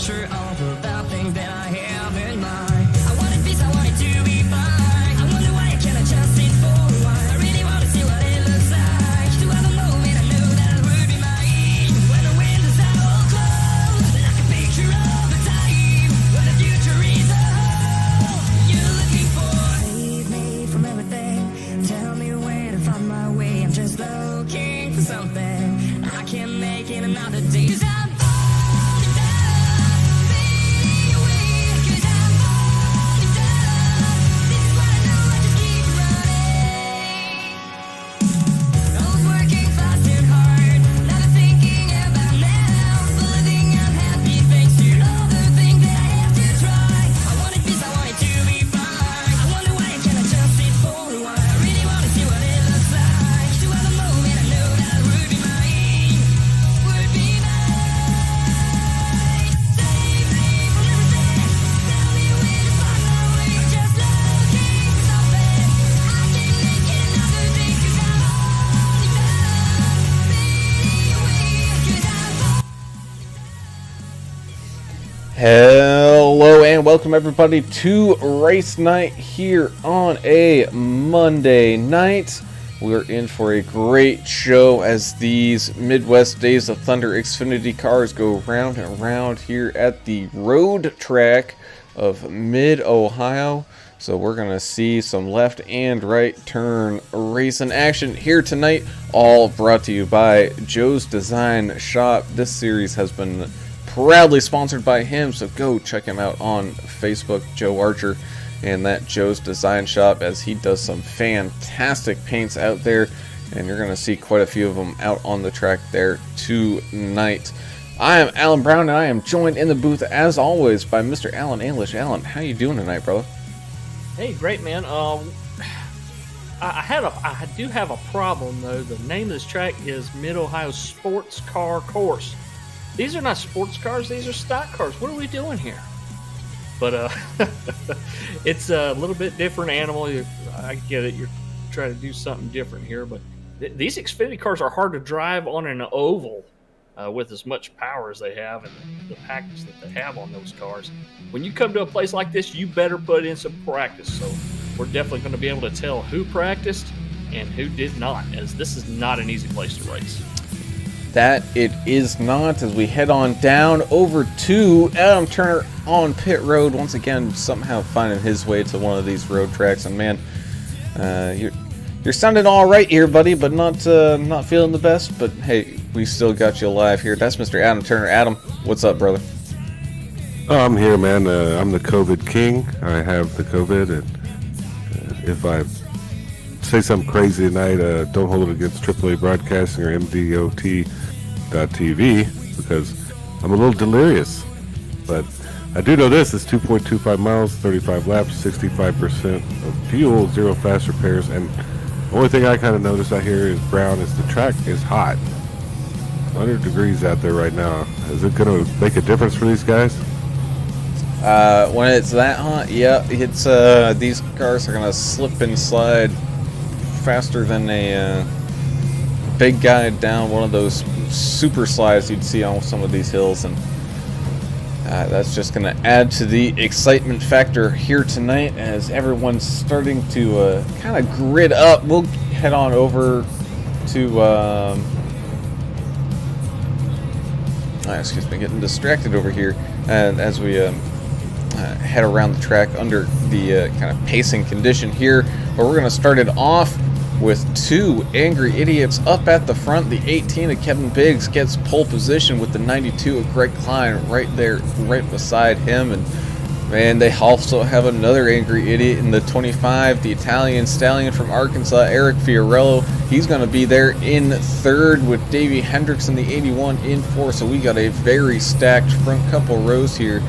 picture of the bad things that I have in mind. I wanted peace, I wanted to be fine. I wonder why I can't adjust it for a while. I really want to see what it looks like. To have a moment I know that I would be mine. When the windows are all closed, like a picture of a time when the future is a hole you're looking for. Save me from everything. Tell me where to find my way. I'm just looking for something. I can't make it another day. 'Cause I'm falling down, fading away. 'Cause I'm falling down. This is what I know, I just keep running. I was working fast and hard, never thinking about now. But living unhappy thanks to all the things that I have to try. I wanted peace, I wanted to be fine. I wonder why I can't adjust it for a while. I really want to see what it looks like. To have a moment I know that I would be mine. Would be mine. Save me from everything. Tell me where to find my way. Just looking for something. I can't make it another day. 'Cause I'm falling down, fading away. 'Cause I'm Hello and welcome everybody to race night here on a Monday night. We're in for a great show as these Midwest Days of Thunder Xfinity cars go round and round here at the road track of Mid-Ohio. So we're going to see some left and right turn racing action here tonight, all brought to you by Joe's Design Shop. This series has been proudly sponsored by him, so go check him out on Facebook, Joe Archer, and that Joe's Design Shop, as he does some fantastic paints out there, and you're going to see quite a few of them out on the track there tonight. I am Alan Brown, and I am joined in the booth, as always, by Mr. Alan English. Alan, how you doing tonight, brother? Hey, great, man. I do have a problem, though. The name of this track is Mid-Ohio Sports Car Course. These are not sports cars, these are stock cars. What are we doing here? But it's a little bit different animal. I get it, you're trying to do something different here, but these Xfinity cars are hard to drive on an oval with as much power as they have and the package that they have on those cars. When you come to a place like this, you better put in some practice. So we're definitely going to be able to tell who practiced and who did not, as this is not an easy place to race. That it is not, as we head on down over to Adam Turner on pit road once again, somehow finding his way to one of these road tracks. And man, you're sounding all right here, buddy, but not feeling the best. But hey, we still got you alive here. That's Mr. Adam Turner. Adam, what's up, brother? Oh, I'm here, man. I'm the COVID king. I have the COVID, and if I say something crazy tonight, don't hold it against AAA Broadcasting or MDOT.TV, because I'm a little delirious. But I do know this: it's 2.25 miles, 35 laps, 65% of fuel, 0 fast repairs, and the only thing I kind of noticed out here is Brown is the track is hot. 100 degrees out there right now. Is it going to make a difference for these guys? When it's that hot, yeah, it's these cars are gonna slip and slide faster than a big guy down one of those super slides you'd see on some of these hills, and that's just going to add to the excitement factor here tonight as everyone's starting to kind of grid up. We'll head on over to excuse me, getting distracted over here, and as we head around the track under the kind of pacing condition here, but we're going to start it off with two angry idiots up at the front. The 18 of Kevin Biggs gets pole position with the 92 of Greg Klein right there, right beside him. And man, they also have another angry idiot in the 25, the Italian stallion from Arkansas, Eric Fiorello. He's going to be there in third with Davey Hendricks in the 81 in fourth. So we got a very stacked front couple rows here.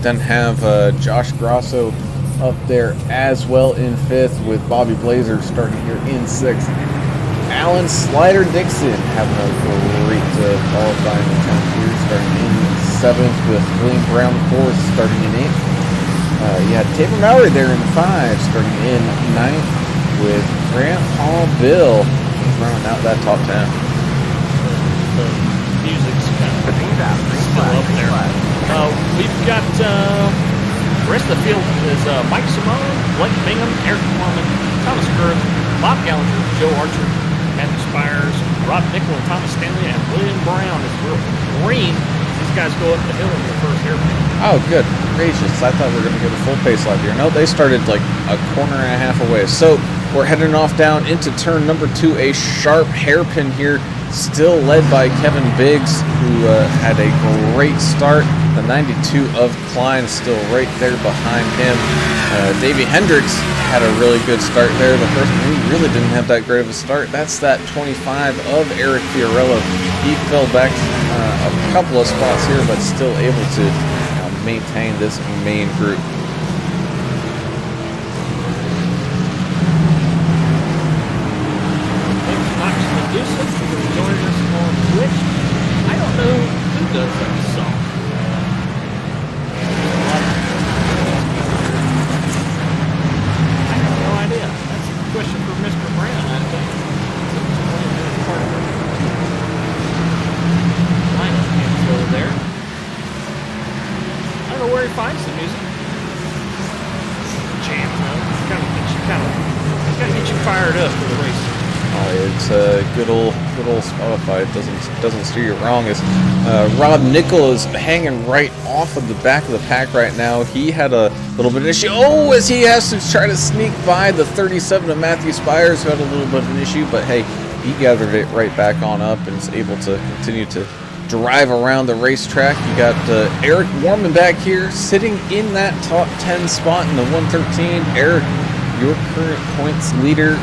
Then have Josh Grosso up there as well in fifth, with Bobby Blazer starting here in sixth. Alan Slider Dixon having a great qualifying attempt here, starting in seventh, with William Brown fourth, starting in eighth. You had Tabor Mallory there in five, starting in ninth, with Grandpa Bill rounding out that top 10. The music's kind of still up there. We've got the rest of the field is Mike Simone, Blake Bingham, Eric Norman, Thomas Kurth, Bob Gallagher, Joe Archer, Matthew Spires, Rod Nickel, and Thomas Stanley, and William Brown is green. These guys go up the hill in the first hairpin. Oh, good gracious. I thought we were going to get a full pace lap here. No, they started like a corner and a half away. So we're heading off down into turn number 2, a sharp hairpin here, still led by Kevin Biggs, who had a great start. The 92 of Klein still right there behind him. Davey Hendricks had a really good start there. The first one, he really didn't have that great of a start. That's that 25 of Eric Fiorello. He fell back a couple of spots here, but still able to maintain this main group. Thanks, Max Medusa, for joining us on Twitch. I don't know who does that song. I have no idea. That's a question for Mr. Brown, I think. Linus Hansel there. I don't know where he finds the music. Jam, though. Kind of get you fired up for the race. It's a good old Spotify. It doesn't steer you wrong. As Rob Nickel is hanging right off of the back of the pack right now. He had a little bit of an issue. Oh, as he has to try to sneak by the 37 of Matthew Spires, who had a little bit of an issue, but hey, he gathered it right back on up and is able to continue to drive around the racetrack. You got Eric Warman back here, sitting in that top 10 spot in the 113. Eric, your current points leader,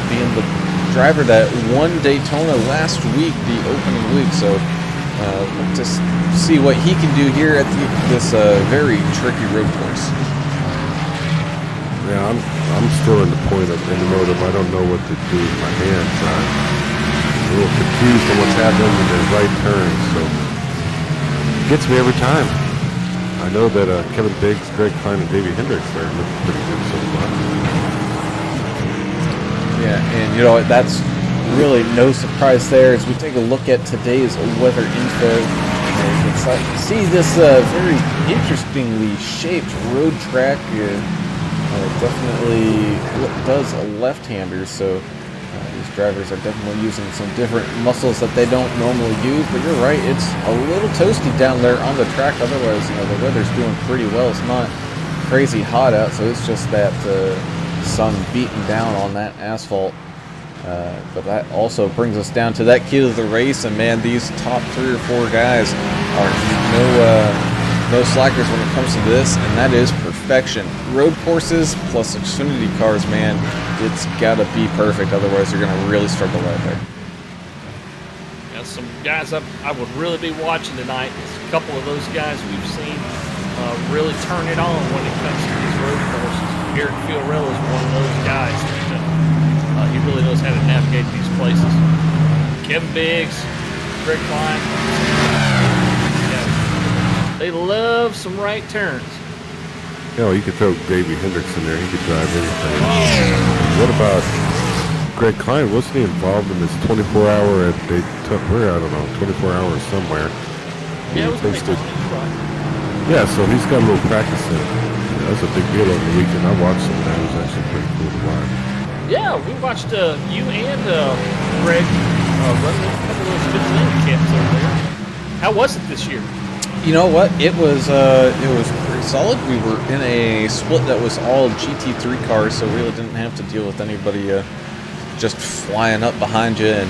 being the driver that won Daytona last week, the opening week. So look to see what he can do here at this very tricky road course. Yeah, I'm still in the point of in the mode of I don't know what to do with my hands. I'm a little confused on what's happening in the right turns, so it gets me every time. I know that Kevin Biggs, Greg Klein, and Davey Hendricks are looking pretty good so far. Yeah, and you know, that's really no surprise there as we take a look at today's weather info. And you can see this very interestingly shaped road track. Definitely does a left-hander, so these drivers are definitely using some different muscles that they don't normally use. But you're right, it's a little toasty down there on the track. Otherwise, you know, the weather's doing pretty well. It's not crazy hot out, so it's just that sun beating down on that asphalt. But that also brings us down to that key of the race, and man, these top 3 or 4 guys are no slackers when it comes to this, and that is perfection. Road courses plus Xfinity cars, man, it's gotta be perfect, otherwise you're gonna really struggle out there. Yeah, some guys I would really be watching tonight. A couple of those guys we've seen really turn it on when it comes to these road courses. Eric Fiorello is one of those guys that he really knows how to navigate these places. Kevin Biggs, Greg Klein, yeah, they love some right turns. You know, you could throw Davey Hendricks in there. He could drive anything. What about Greg Klein? Wasn't he involved in this 24-hour at they took where I don't know, 24 hours somewhere? Yeah, it was posted. Yeah, so he's got a little practice in. That was a big deal over the weekend. I watched some of that. It was actually pretty cool to watch. Yeah, we watched you and Greg running a couple of those Xfinity camps over there. How was it this year? You know what? It was pretty solid. We were in a split that was all GT3 cars, so we really didn't have to deal with anybody just flying up behind you and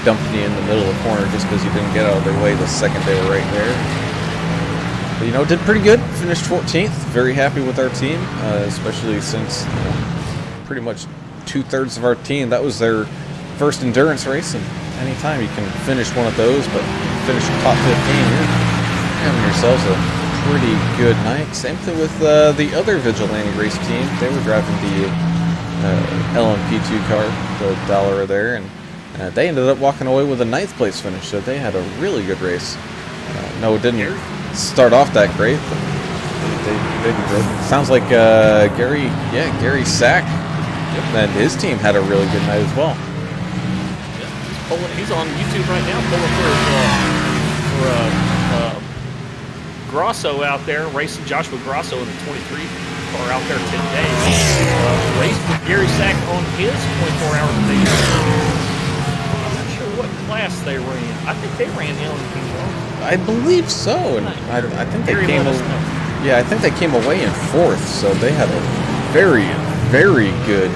dumping you in the middle of the corner just because you didn't get out of their way the second they were right there. But did pretty good. Finished 14th. Very happy with our team, especially since pretty much 2/3 of our team, that was their first endurance race, and anytime you can finish one of those, but finish top 15, you're having yourselves a pretty good night. Same thing with the other Vigilante race team. They were driving the LMP2 car, the Dollar there, and they ended up walking away with a 9th place finish, so they had a really good race. No, it didn't start off that great, but they did good. Sounds like Gary Sack and his team had a really good night as well. Yeah, he's on YouTube right now, pulling for Grosso out there racing. Joshua Grosso in the 23 car out there today. Raced with Gary Sack on his 24-hour thing. I'm not sure what class they ran. I think they ran LMP1. I believe so, and I think they Gary came. let us know. Yeah, I think they came away in 4th, so they had a very, very good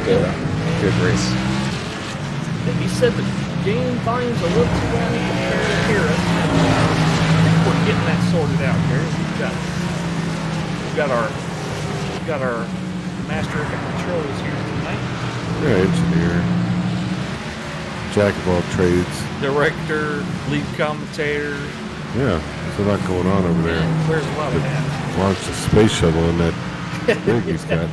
race. He said the game volume's a little too loud compared to here. I think we're getting that sorted out, Gary. We've got our master of controls here tonight. Yeah, engineer, jack of all trades. Director, lead commentator. Yeah, there's a lot going on over there. Where's a lot of that? Launched a space shuttle in that thing he's got.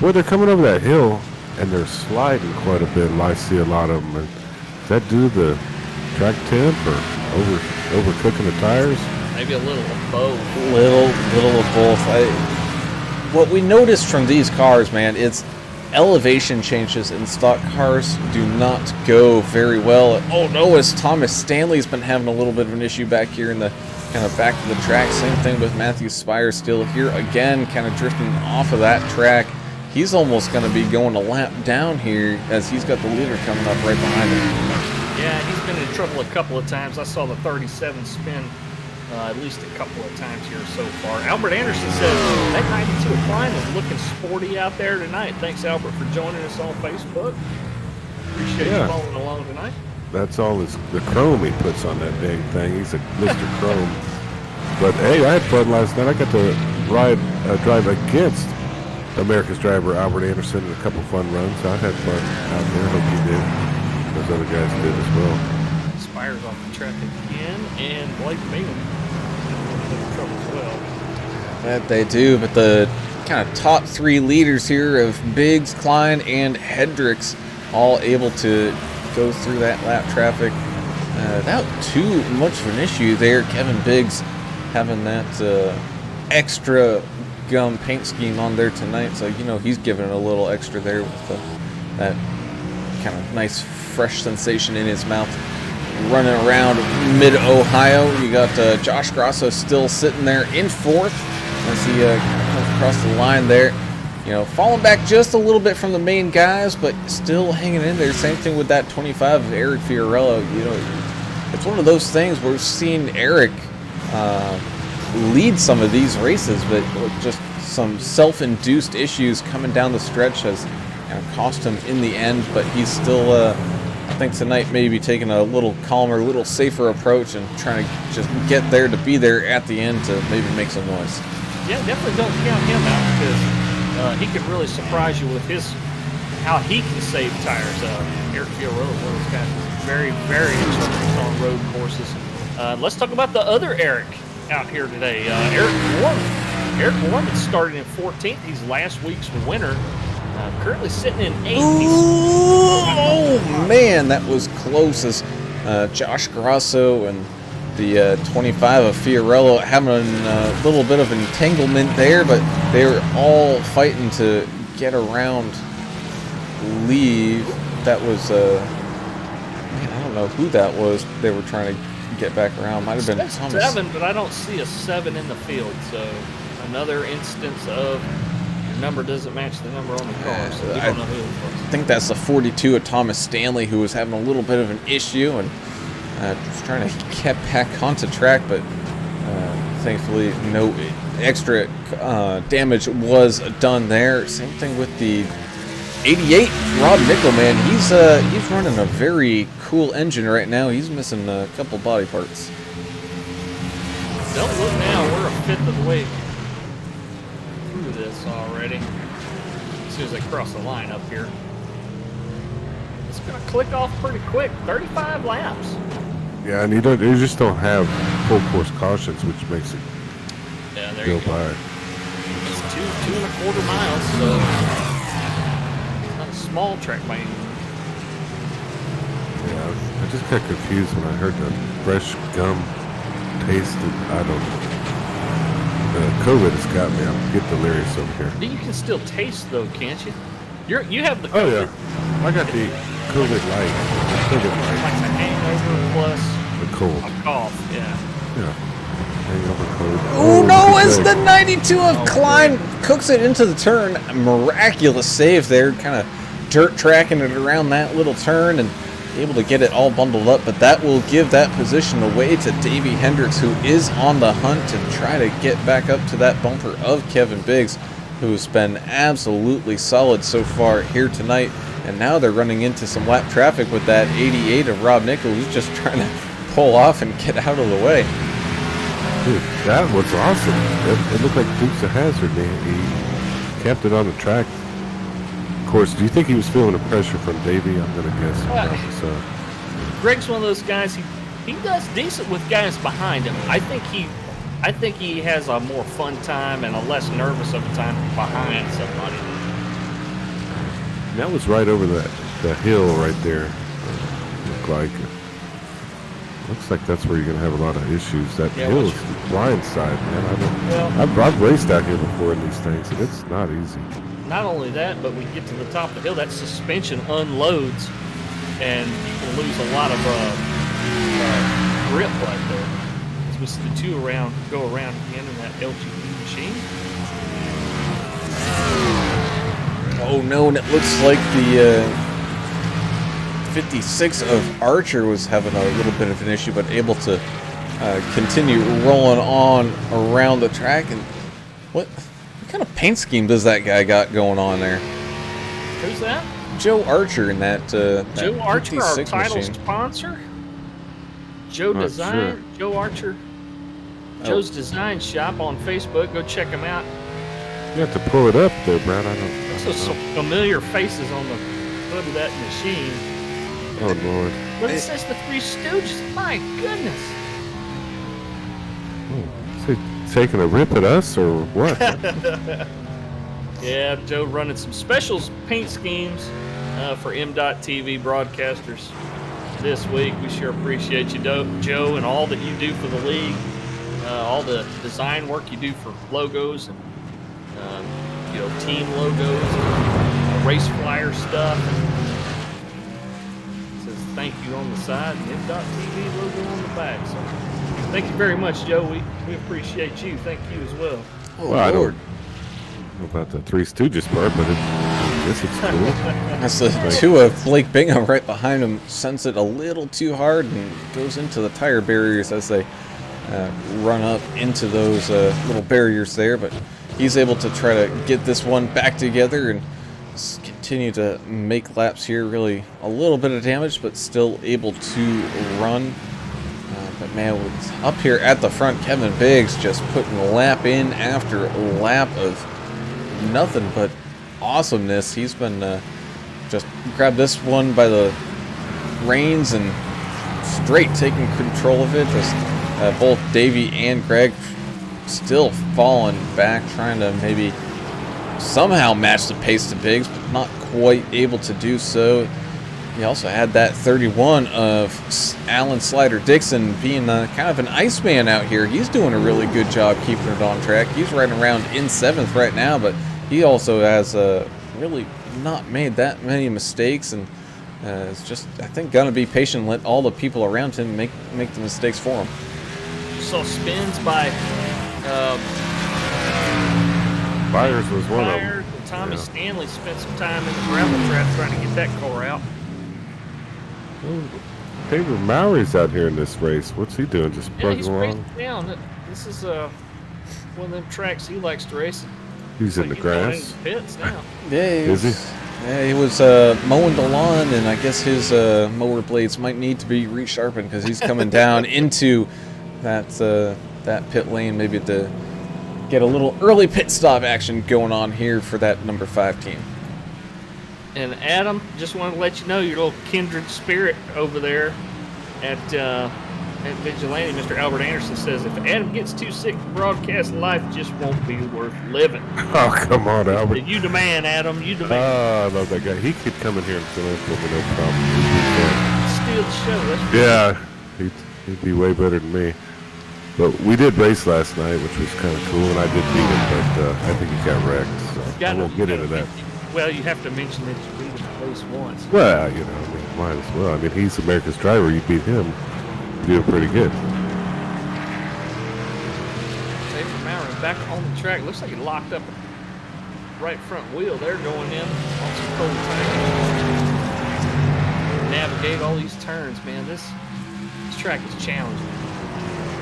Boy, they're coming over that hill and they're sliding quite a bit. I see a lot of them. Is that due to the track temp or overcooking the tires? Maybe a little of both. Little of both. What we noticed from these cars, man, it's elevation changes in stock cars do not go very well. Oh no, as Thomas Stanley's been having a little bit of an issue back here in the kind of back of the track. Same thing with Matthew Spire still here again, kind of drifting off of that track. He's almost going to be going a lap down here as he's got the leader coming up right behind him. Yeah, he's been in trouble a couple of times. I saw the 37 spin at least a couple of times here so far. Albert Anderson says that 92 Klein is looking sporty out there tonight. Thanks, Albert, for joining us on Facebook. Appreciate you following along tonight. That's all the chrome he puts on that dang thing. He's a Mr. Chrome. But hey, I had fun last night. I got to drive against America's driver Albert Anderson in a couple fun runs. I had fun out there. Hope you did. Those other guys did as well. Spires off the track again, and Blake Bingham in trouble as well. That they do, but the kind of top 3 leaders here of Biggs, Klein, and Hendricks all able to go through that lap traffic without too much of an issue there. Kevin Biggs having that extra gum paint scheme on there tonight, so he's giving it a little extra there with that kind of nice fresh sensation in his mouth. Running around mid-Ohio, you got Josh Grosso still sitting there in 4th as he comes across the line there. Falling back just a little bit from the main guys, but still hanging in there. Same thing with that 25 of Eric Fiorello. It's one of those things where we've seen Eric lead some of these races, but just some self-induced issues coming down the stretch has kind of cost him in the end, but he's still I think tonight maybe taking a little calmer, a little safer approach and trying to just get there to be there at the end to maybe make some noise. Yeah, definitely don't count him out because he could really surprise you with how he can save tires. Eric Fiorello is one of those guys very, very experienced on road courses. Let's talk about the other Eric out here today. Eric Warren. Eric Warren started in 14th. He's last week's winner. Currently sitting in 8th. Oh, man, that was close as Josh Grosso and the 25 of Fiorello having a little bit of entanglement there, but they were all fighting to get around leave. That was, I don't know who that was. They were trying to get back around. Might have been Thomas. 7, but I don't see a 7 in the field, so another instance of number doesn't match the number on the car, so we don't know who it was. I think that's the 42 of Thomas Stanley who was having a little bit of an issue and just trying to get back onto track, but thankfully no extra damage was done there. Same thing with the 88 Rob Nickelman. He's running a very cool engine right now. He's missing a couple body parts. Don't look now, we're a 5th of the way through this already. As soon as they cross the line up here. It's going to click off pretty quick. 35 laps. Yeah, and you just don't have full course cautions, which makes it go by. It's 2.25 miles, so it's not a small track by any means. Yeah, I just got confused when I heard the fresh gum taste. I don't know. COVID has got me. I'm getting delirious over here. You can still taste though, can't you? You have the COVID. Oh yeah, I got the COVID light. Like the hangover plus the cold. a cough. Yeah. Yeah. Oh no, it's the 92 of Klein. Cooks it into the turn. Miraculous save there. Kind of dirt tracking it around that little turn and able to get it all bundled up. But that will give that position away to Davey Hendricks, who is on the hunt to try to get back up to that bumper of Kevin Biggs, who's been absolutely solid so far here tonight. And now they're running into some lap traffic with that 88 of Rob Nickel, who's just trying to pull off and get out of the way. Dude, that was awesome. It looked like Dukes of Hazzard. He kept it on the track. Of course, do you think he was feeling the pressure from Davey? I'm going to guess. Greg's one of those guys. He does decent with guys behind him. I think he has a more fun time and a less nervous of a time behind somebody. That was right over the hill right there. Looked like. Looks like that's where you're going to have a lot of issues. That hill is blind side, man. I've raced out here before in these things, and it's not easy. Not only that, but when you get to the top of the hill, that suspension unloads, and you can lose a lot of grip right there. As we see the two go around again in that LGP machine. Oh no, and it looks like the 56 of Archer was having a little bit of an issue, but able to continue rolling on around the track. And what kind of paint scheme does that guy got going on there? Who's that? Joe Archer in that Joe Archer, our 56 title machine. sponsor. Joe Not Design, sure. Joe Archer. Joe's Design Shop on Facebook. Go check him out. You have to pull it up there, Brad. I don't There's some know. familiar faces on the hood of that machine. Oh, Lord. But it says the Three Stooges. My goodness. Oh, is he taking a rip at us or what? Yeah, Joe running some special paint schemes for MDOT TV broadcasters this week. We sure appreciate you, Joe, and all that you do for the league. All the design work you do for logos and team logos, and race flyer stuff. It says thank you on the side and MDOT TV logo on the back. So thank you very much, Joe. We appreciate you. Thank you as well. Oh, Well, I Lord. don't know about the Three Stooges part, but this is cool. That's the two of Blake Bingham right behind him. Sends it a little too hard and goes into the tire barriers as they run up into those little barriers there. But he's able to try to get this one back together and continue to make laps here. Really a little bit of damage, but still able to run. But man, up here at the front, Kevin Biggs just putting lap in after lap of nothing but awesomeness. He's been just grabbed this one by the reins and straight taking control of it. Just both Davey and Greg still falling back, trying to maybe somehow match the pace to Biggs, but not quite able to do so. He also had that 31 of Alan Slider Dixon being kind of an Iceman out here. He's doing a really good job keeping it on track. He's right around in 7th right now, but he also has really not made that many mistakes, and is just, I think, going to be patient and let all the people around him make the mistakes for him. You saw spins by Byers was one of them. Byers, and Tommy Stanley spent some time in the gravel trap trying to get that car out. David Mowry's out here in this race. What's he doing? Just Yeah, plugging he's along? racing down. This is one of them tracks he likes to race. He's in the Like, he's going grass. in the pits now. Yeah, Is he? Yeah, he was mowing the lawn, and I guess his mower blades might need to be resharpened because he's coming down into that pit lane, maybe to get a little early pit stop action going on here for that number 5 team. And Adam, just wanted to let you know your little kindred spirit over there at Vigilante, Mr. Albert Anderson, says if Adam gets too sick to broadcast, life just won't be worth living. Oh, come on, Albert. You the man, Adam. You the man. Oh, I love that guy. He could come in here and fill in for me, no problem. Steal the show. That's Yeah, he'd be way better than me. But we did race last night, which was kind of cool, and I did beat him, but I think he got wrecked, so I won't get into that. Well, you have to mention that you beat him at least once. Well, you know, I mean, might as well. I mean, he's America's driver. You beat him, you're doing pretty good. back on the track. Looks like he locked up right front wheel there going in on some cold tank. Navigate all these turns, man. This track is challenging.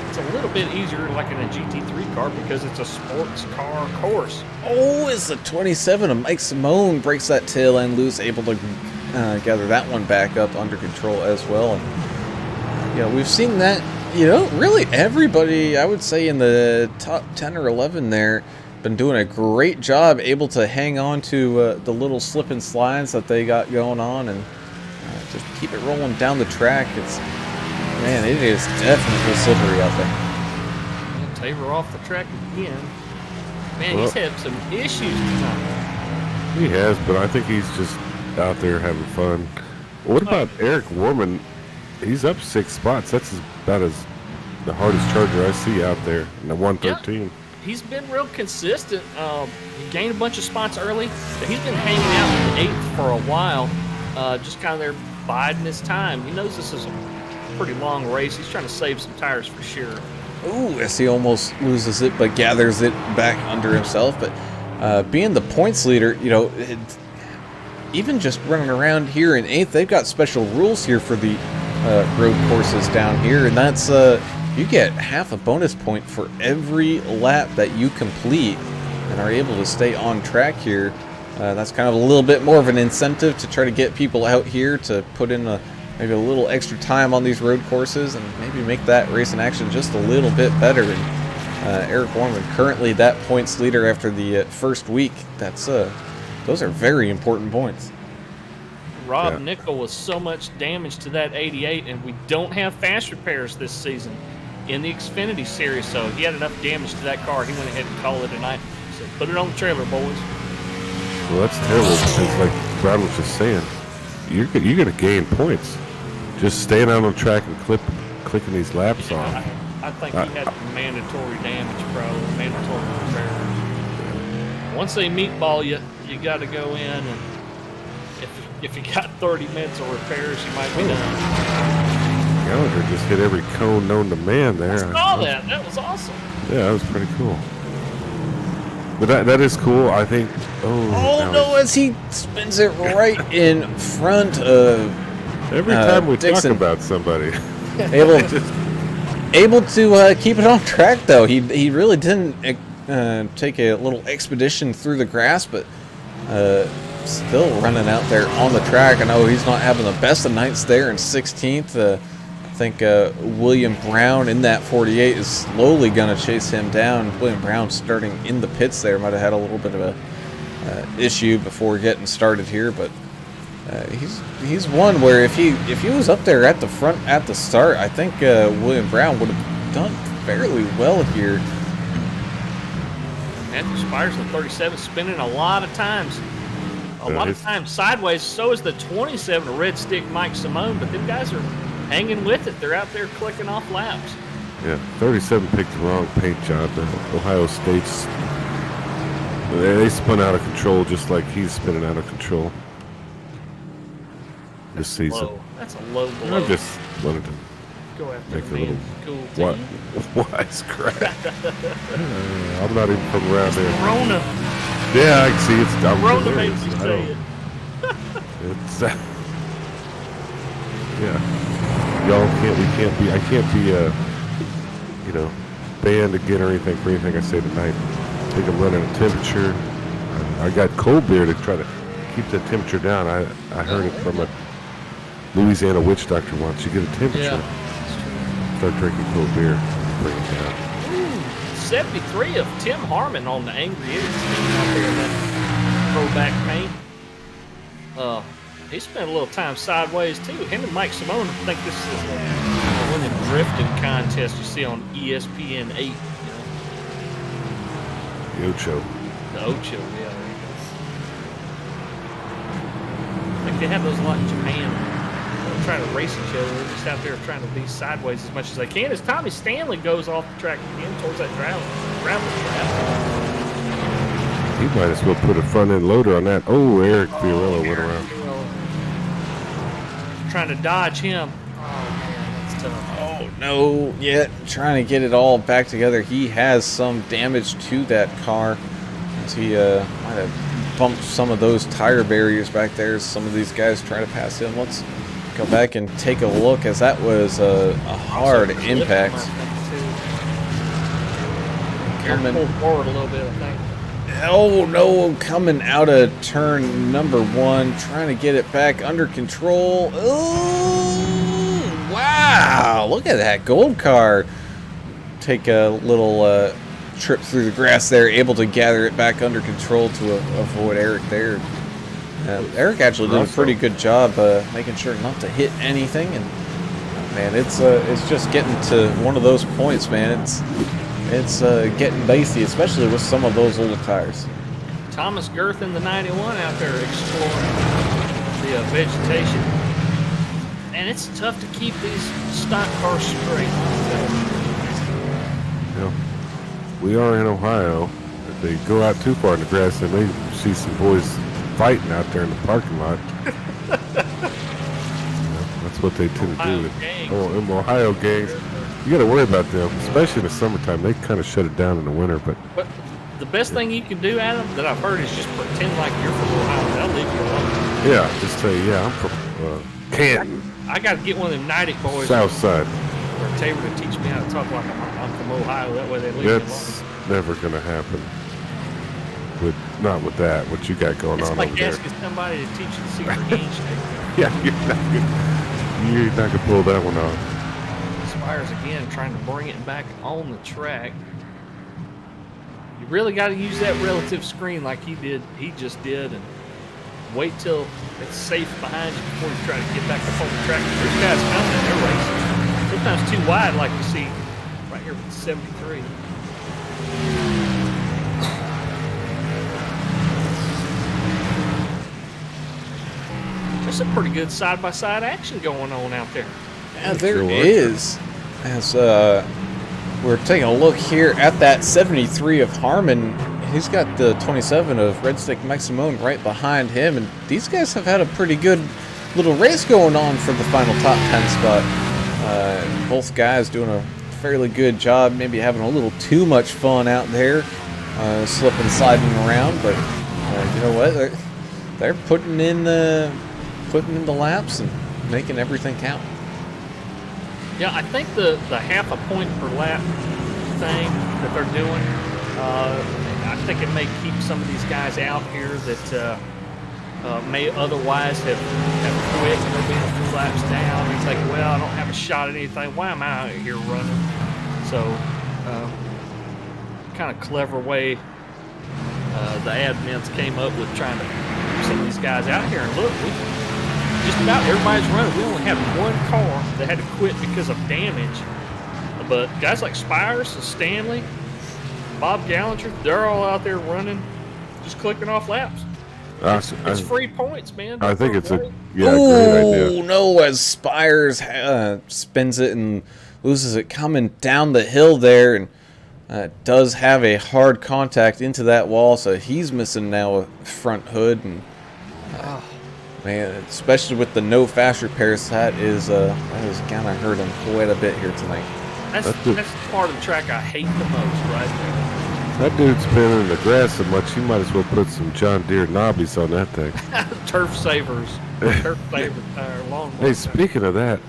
It's a little bit easier like in a GT3 car because it's a sports car course. Oh, it's the 27 of Mike Simone breaks that tail end loose, able to gather that one back up under control as well. And, we've seen that, really everybody, I would say in the top 10 or 11 there, been doing a great job, able to hang on to the little slip and slides that they got going on and just keep it rolling down the track. Man, it is definitely slippery out there. And Tabor off the track again. Man, he's had some issues tonight. He has, but I think he's just out there having fun. What about Eric Warman? He's up 6 spots. That's about the hardest charger I see out there in the 113. Yeah, he's been real consistent. He gained a bunch of spots early, but he's been hanging out in 8th for a while, just kind of there biding his time. He knows this is a pretty long race. He's trying to save some tires for sure. Ooh, as he almost loses it, but gathers it back under himself. But being the points leader, even just running around here in 8th, they've got special rules here for the road courses down here, and that's you get half a bonus point for every lap that you complete and are able to stay on track here. That's kind of a little bit more of an incentive to try to get people out here to put in maybe a little extra time on these road courses and maybe make that race in action just a little bit better. And Eric Warman, currently that points leader after the first week. Those are very important points. Rob Nickel was so much damage to that 88, and we don't have fast repairs this season in the Xfinity series, so he had enough damage to that car. He went ahead and called it a night. So put it on the trailer, boys. Well, that's terrible because, like Brad was just saying, you're going to gain points just staying out on the track and clicking these laps off. I think he had mandatory damage, probably mandatory repairs. Once they meatball you, you got to go in, and if you got 30 minutes of repairs, you might be done. Gallagher just hit every cone known to man there. I saw that. That was awesome. Yeah, that was pretty cool. But that is cool, I think. Oh no, as he spins it right in front of every time we Dixon. talk about somebody. able to keep it on track, though. He really didn't take a little expedition through the grass, but still running out there on the track. I know he's not having the best of nights there in 16th. I think William Brown in that 48 is slowly going to chase him down. William Brown starting in the pits there. Might have had a little bit of a issue before getting started here, but he's one where if he was up there at the front at the start, I think William Brown would have done fairly well here. Matthew Spires, the 37, spinning a lot of times. A lot of times sideways. So is the 27, Red Stick Mike Simone, but them guys are hanging with it. They're out there clicking off laps. Yeah, 37 picked the wrong paint job. Ohio State's, they spun out of control just like he's spinning out of control this season. Low. That's a low blow. I just wanted to Go after make a the little cool team. wisecrack. I'm not even from around there. Corona. Yeah, I can see it's. I'm Corona there. makes you I say don't- it. It's yeah. Y'all can't. We can't be. I can't be. Banned again or anything for anything I say tonight. I think I'm running a temperature. I got cold beer to try to keep the temperature down. I heard it from a Louisiana witch doctor once. You get a temperature, start drinking cold beer, bring it down. 73 of Tim Harmon on the Angry Idiots team out there in that throwback paint. He spent a little time sideways too. Him and Mike Simone, I think this is one of the drifting contests you see on ESPN 8. The Ocho. The Ocho, yeah. I think they have those a lot in Japan. They're trying to race each other. They're just out there trying to be sideways as much as they can. As Tommy Stanley goes off the track again towards that gravel trap. He might as well put a front end loader on that. Oh, Eric Fiorello went around. Trying to dodge him. Oh man, that's tough. Oh don't know yet. Trying to get it all back together. He has some damage to that car, as he might have bumped some of those tire barriers back there. Some of these guys try to pass him. Let's go back and take a look, as that was a hard impact. Pulled forward a little bit, I think. Oh no, coming out of turn number 1, trying to get it back under control. Oh, wow, look at that gold car. Take a little trip through the grass there, able to gather it back under control to avoid Eric there. Eric actually did a pretty good job making sure not to hit anything, and man, it's just getting to one of those points, man. It's getting dicey, especially with some of those little tires. Thomas Girth in the 91 out there exploring the vegetation. And it's tough to keep these stock cars straight. Yeah. We are in Ohio. If they go out too far in the grass, then they see some boys fighting out there in the parking lot. That's what they tend to do. In Ohio gangs. You got to worry about them, especially in the summertime. They kind of shut it down in the winter, but the best thing you can do, Adam, that I've heard, is just pretend like you're from Ohio. They'll leave you alone. Yeah, just say, yeah, I'm from Canton. I got to get one of them Natick boys South Side. or Tabor to teach me how to talk like I'm from Ohio. That way they leave me alone. That's never going to happen. Not with that, what you got going It's on like over there. asking somebody to teach you the secret handshake. Yeah, you're not going to pull that one off. Spires again trying to bring it back on the track. You really got to use that relative screen like he just did, and wait till it's safe behind you before you try to get back up on the track. There's guys coming and they're racing. Sometimes too wide, like you see right here with the 73. There's some pretty good side-by-side action going on out there. Yeah, there is. As we're taking a look here at that 73 of Harmon, he's got the 27 of Red Stick Maximum right behind him, and these guys have had a pretty good little race going on for the final top 10 spot. Both guys doing a fairly good job, maybe having a little too much fun out there, slipping, sliding around, but you know what? They're putting in the laps and making everything count. Yeah, I think the half a point per lap thing that they're doing, I think it may keep some of these guys out here that may otherwise have quit and they're being a few laps down. It's like, well, I don't have a shot at anything. Why am I out here running? So, kind of clever way the admins came up with trying to keep some of these guys out here. And look, just about everybody's running. We only have one car that had to quit because of damage. But guys like Spires and Stanley, Bob Gallinger, they're all out there running, just clicking off laps. It's free points, man. I think it's a great idea. Oh, no, as Spires spins it and loses it coming down the hill there, and does have a hard contact into that wall, so he's missing now a front hood. And man, especially with the no fast repairs, that is kind of hurt him quite a bit here tonight. That's the part of the track I hate the most, right there. That dude's spinning in the grass so much, you might as well put some John Deere knobbies on that thing. Turf savers. Turf savers tire, long. Hey, speaking of that,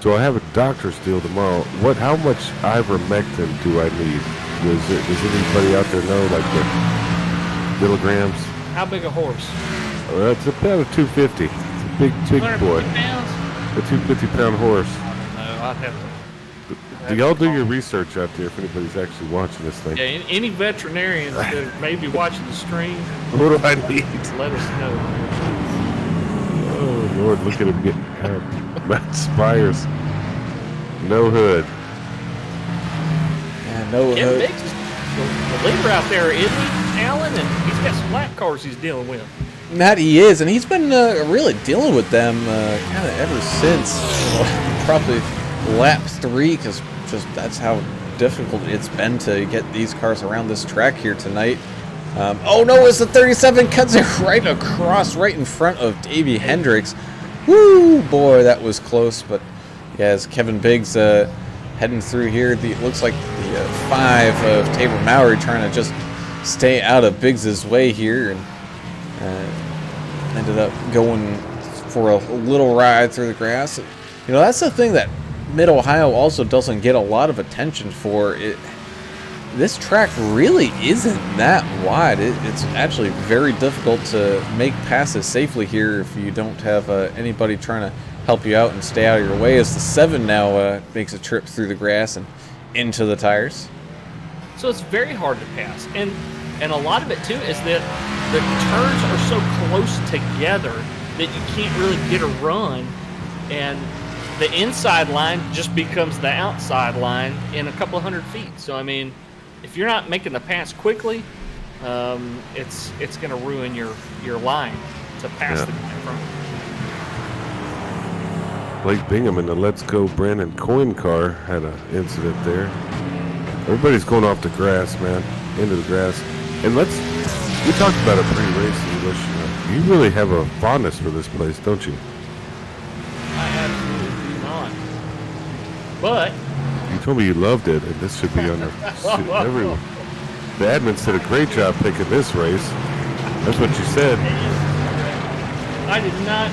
so I have a doctor's deal tomorrow. How much ivermectin do I need? Does anybody out there know, like the milligrams? How big a horse? It's about a 250. It's a big boy. Pounds? A 250-pound horse. I don't know. I'd have to. Do y'all do your research out there if anybody's actually watching this thing? Yeah, any veterinarians that may be watching the stream, What do I need? let us know. Oh, Lord, look at him getting Matt Spires. No hood. Yeah, no Kim hood. Biggs is the leader out there, isn't he, Alan? And he's got some lap cars he's dealing with. That he is, and he's been really dealing with them kind of ever since probably lap 3, because just that's how difficult it's been to get these cars around this track here tonight. Oh no, it's the 37 cuts it right across, right in front of Davey Hendricks. Woo, boy, that was close, but Yeah, as Kevin Biggs heading through here, it looks like the 5 of Tabor Mowry trying to just stay out of Biggs's way here, and ended up going for a little ride through the grass. You know, that's the thing that Mid-Ohio also doesn't get a lot of attention for. This track really isn't that wide. It's actually very difficult to make passes safely here if you don't have anybody trying to help you out and stay out of your way, as the 7 now makes a trip through the grass and into the tires. So it's very hard to pass. And a lot of it, too, is that the turns are so close together that you can't really get a run. And the inside line just becomes the outside line in a couple of 100 feet. So, I mean, if you're not making the pass quickly, it's going to ruin your line to pass the guy from. Blake Bingham in the Let's Go Brandon Coyne car had an incident there. Everybody's going off the grass, man, into the grass. And we talked about it pre-race, English. You really have a fondness for this place, don't you? I absolutely do not. But You told me you loved it, and this should be on everyone. The admins did a great job picking this race. That's what you said. I did not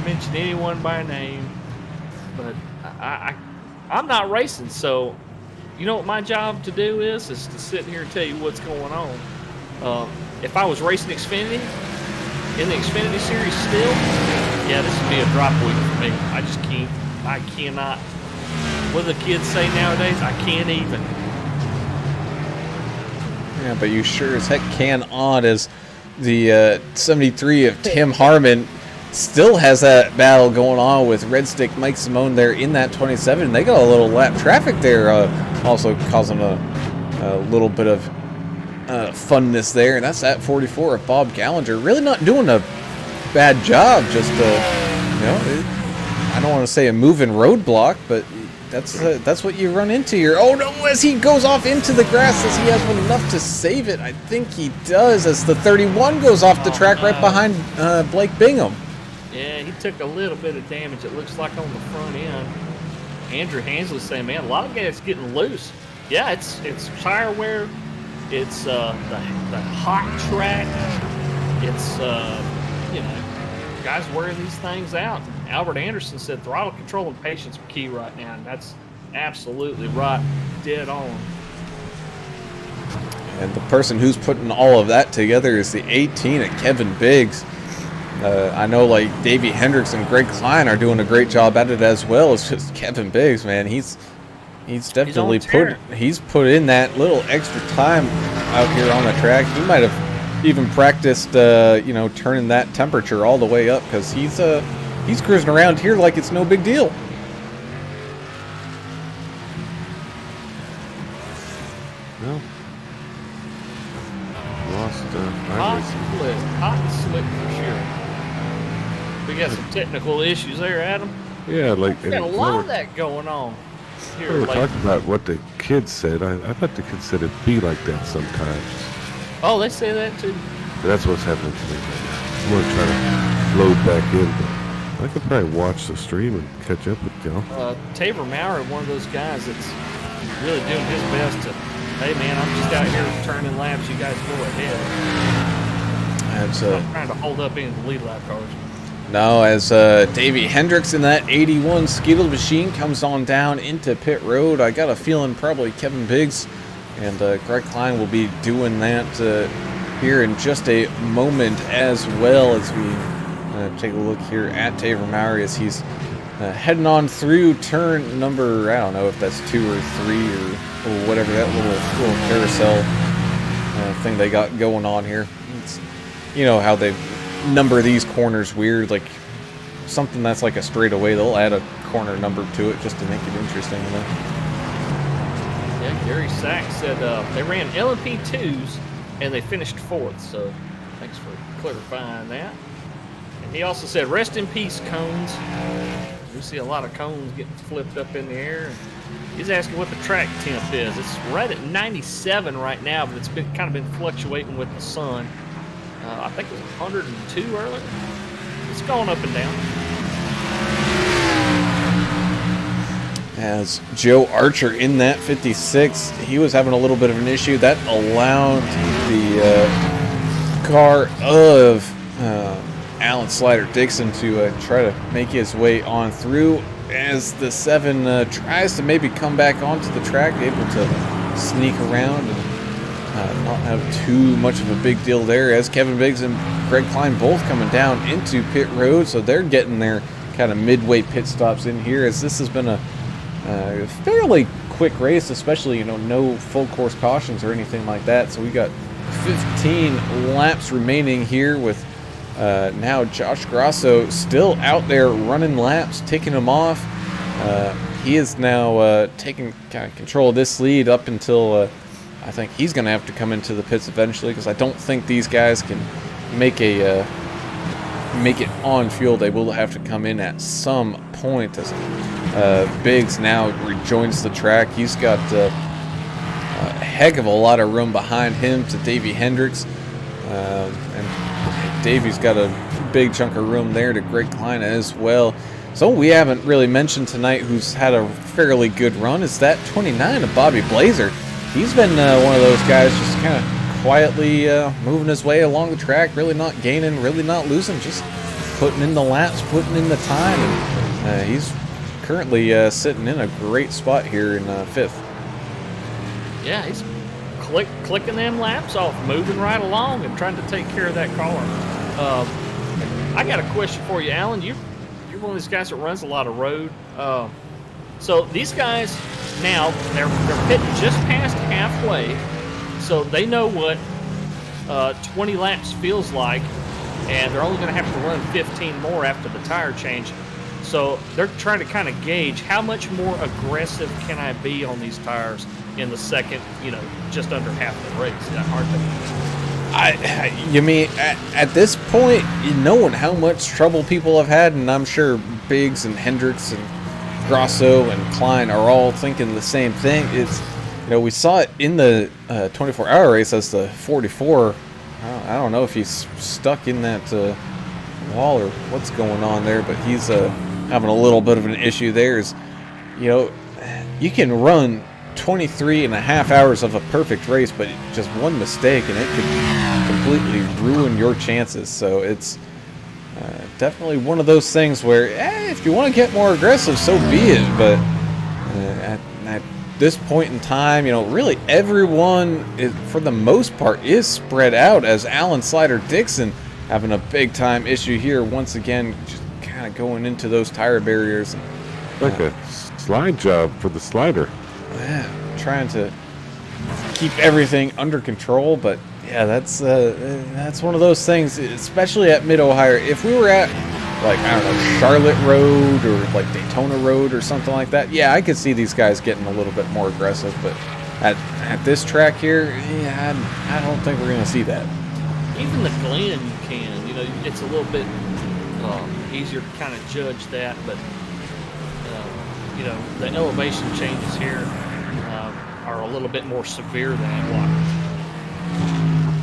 mention anyone by name, but I'm not racing, so you know what my job to do is to sit here and tell you what's going on. If I was racing Xfinity, in the Xfinity series still, yeah, this would be a drop week for me. I cannot. What do the kids say nowadays? I can't even. Yeah, but you sure as heck can on, as the 73 of Tim Harmon still has that battle going on with Red Stick Mike Simone there in that 27. They got a little lap traffic there, also causing a little bit of funness there. And that's that 44 of Bob Gallagher. Really not doing a bad job, just, I don't want to say a moving roadblock, but that's what you run into here. Oh no, as he goes off into the grass, as he has enough to save it. I think he does, as the 31 goes off the track right behind Blake Bingham. Yeah, he took a little bit of damage, it looks like, on the front end. Andrew Hansley saying, man, a lot of guys getting loose. Yeah, it's tire wear. It's the hot track. It's, guys wearing these things out. Albert Anderson said throttle control and patience are key right now, and that's absolutely right, dead on. And the person who's putting all of that together is the 18 at Kevin Biggs. I know, like, Davey Hendricks and Greg Klein are doing a great job at it as well. It's just Kevin Biggs, man. He's definitely put in that little extra time out here on the track. He might have even practiced, turning that temperature all the way up, because he's cruising around here like it's no big deal. Well, lost Hot and slick for sure. We got some technical issues there, Adam. Yeah, like, We got a lot of that going on here. we were talking about what the kids said. I thought the kids said it'd be like that sometimes. Oh, they say that too. But that's what's happening to me right now. I'm going to try to load back in, but I could probably watch the stream and catch up with y'all. Tabor Maurer, one of those guys that's really doing his best to, hey man, I'm just out here turning laps. You guys go ahead. I'm trying to hold up in the lead lap cars. No, as Davey Hendricks in that 81 Skeetle machine comes on down into pit road, I got a feeling probably Kevin Biggs and Greg Klein will be doing that here in just a moment, as well as we take a look here at Tabor Maury as he's heading on through turn number, I don't know if that's 2 or 3 or whatever that little carousel thing they got going on here. It's, how they number these corners weird, like something that's like a straightaway, they'll add a corner number to it just to make it interesting. Yeah, Gary Sachs said they ran LMP 2s and they finished 4th, so thanks for clarifying that. And he also said, rest in peace, cones. We see a lot of cones getting flipped up in the air. He's asking what the track temp is. It's right at 97 right now, but it's kind of been fluctuating with the sun. I think it was 102 earlier. It's going up and down. as Joe Archer in that 56, he was having a little bit of an issue. That allowed the car of Alan Slider Dixon to try to make his way on through as the 7 tries to maybe come back onto the track, able to sneak around and not have too much of a big deal there, as Kevin Biggs and Greg Klein both coming down into pit road, so they're getting their kind of midway pit stops in here, as this has been a fairly quick race, especially, no full course cautions or anything like that. So we got 15 laps remaining here with now Josh Grosso still out there running laps, ticking them off. He is now taking kind of control of this lead up until I think he's going to have to come into the pits eventually, because I don't think these guys can make it on fuel. They will have to come in at some point, as Biggs now rejoins the track. He's got a heck of a lot of room behind him to Davey Hendricks, and Davey's got a big chunk of room there to Greg Klein as well. So we haven't really mentioned tonight who's had a fairly good run is that 29 of Bobby Blazer. He's been one of those guys just kind of quietly moving his way along the track, really not gaining, really not losing, just putting in the laps, putting in the time. And he's currently sitting in a great spot here in 5th. Yeah, he's clicking them laps off, moving right along and trying to take care of that car. I got a question for you, Alan. You're one of these guys that runs a lot of road. So these guys now, they're pitting just past halfway, so they know what 20 laps feels like, and they're only going to have to run 15 more after the tire change. So they're trying to kind of gauge how much more aggressive can I be on these tires in the second, just under half the race. Is that hard to You mean at this point, knowing how much trouble people have had, and I'm sure Biggs and Hendricks and Grosso and Klein are all thinking the same thing. It's, we saw it in the 24-hour race as the 44. I don't know if he's stuck in that wall or what's going on there, but he's having a little bit of an issue there. Is, you can run 23 and a half hours of a perfect race, but just one mistake and it could completely ruin your chances. So it's definitely one of those things where if you want to get more aggressive, so be it. But at this point in time, really everyone for the most part is spread out, as Alan Slider Dixon having a big time issue here once again, just kind of going into those tire barriers. Like a slide job for the slider. Yeah, trying to keep everything under control, but yeah, that's one of those things, especially at Mid-Ohio. If we were at, Charlotte Road or Daytona Road or something like that, yeah, I could see these guys getting a little bit more aggressive, but at this track here, yeah, I don't think we're going to see that. Even the Glen you can, it's a little bit easier to kind of judge that, but the elevation changes here are a little bit more severe than at Watkins.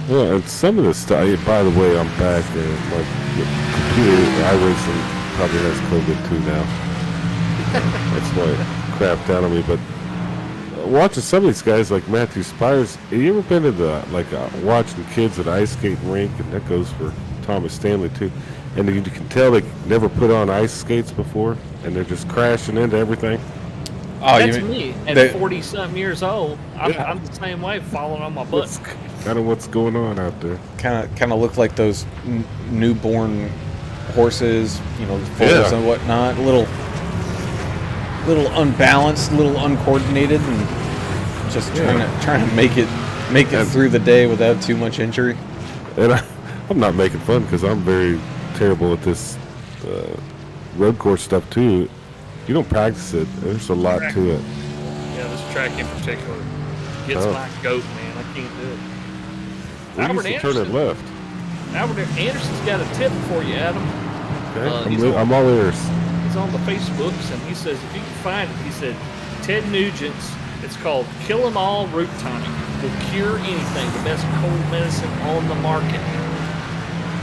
Yeah, and some of the stuff, by the way, I'm back and computer iRacing probably has COVID too now. That's why it crapped out on me. But watching some of these guys like Matthew Spires, have you ever been to the watching kids at ice skating rink, and that goes for Thomas Stanley too, and you can tell they never put on ice skates before and they're just crashing into everything. Oh, that's me at 40-something years old. I'm the same way, falling on my butt. That's kind of what's going on out there. Kind of look like those newborn horses, foals and whatnot. A little unbalanced, a little uncoordinated, and just trying to make it through the day without too much injury. And I'm not making fun, because I'm very terrible at this road course stuff too. You don't practice it. There's a lot to it. Yeah, this track in particular gets my goat, man. I can't do it. We used to turn it left. Albert Anderson's got a tip for you, Adam. Okay, I'm all ears. He's on the Facebooks, and he says if you can find it, he said Ted Nugent's. It's called Kill 'Em All Root Tonic. Will cure anything. The best cold medicine on the market.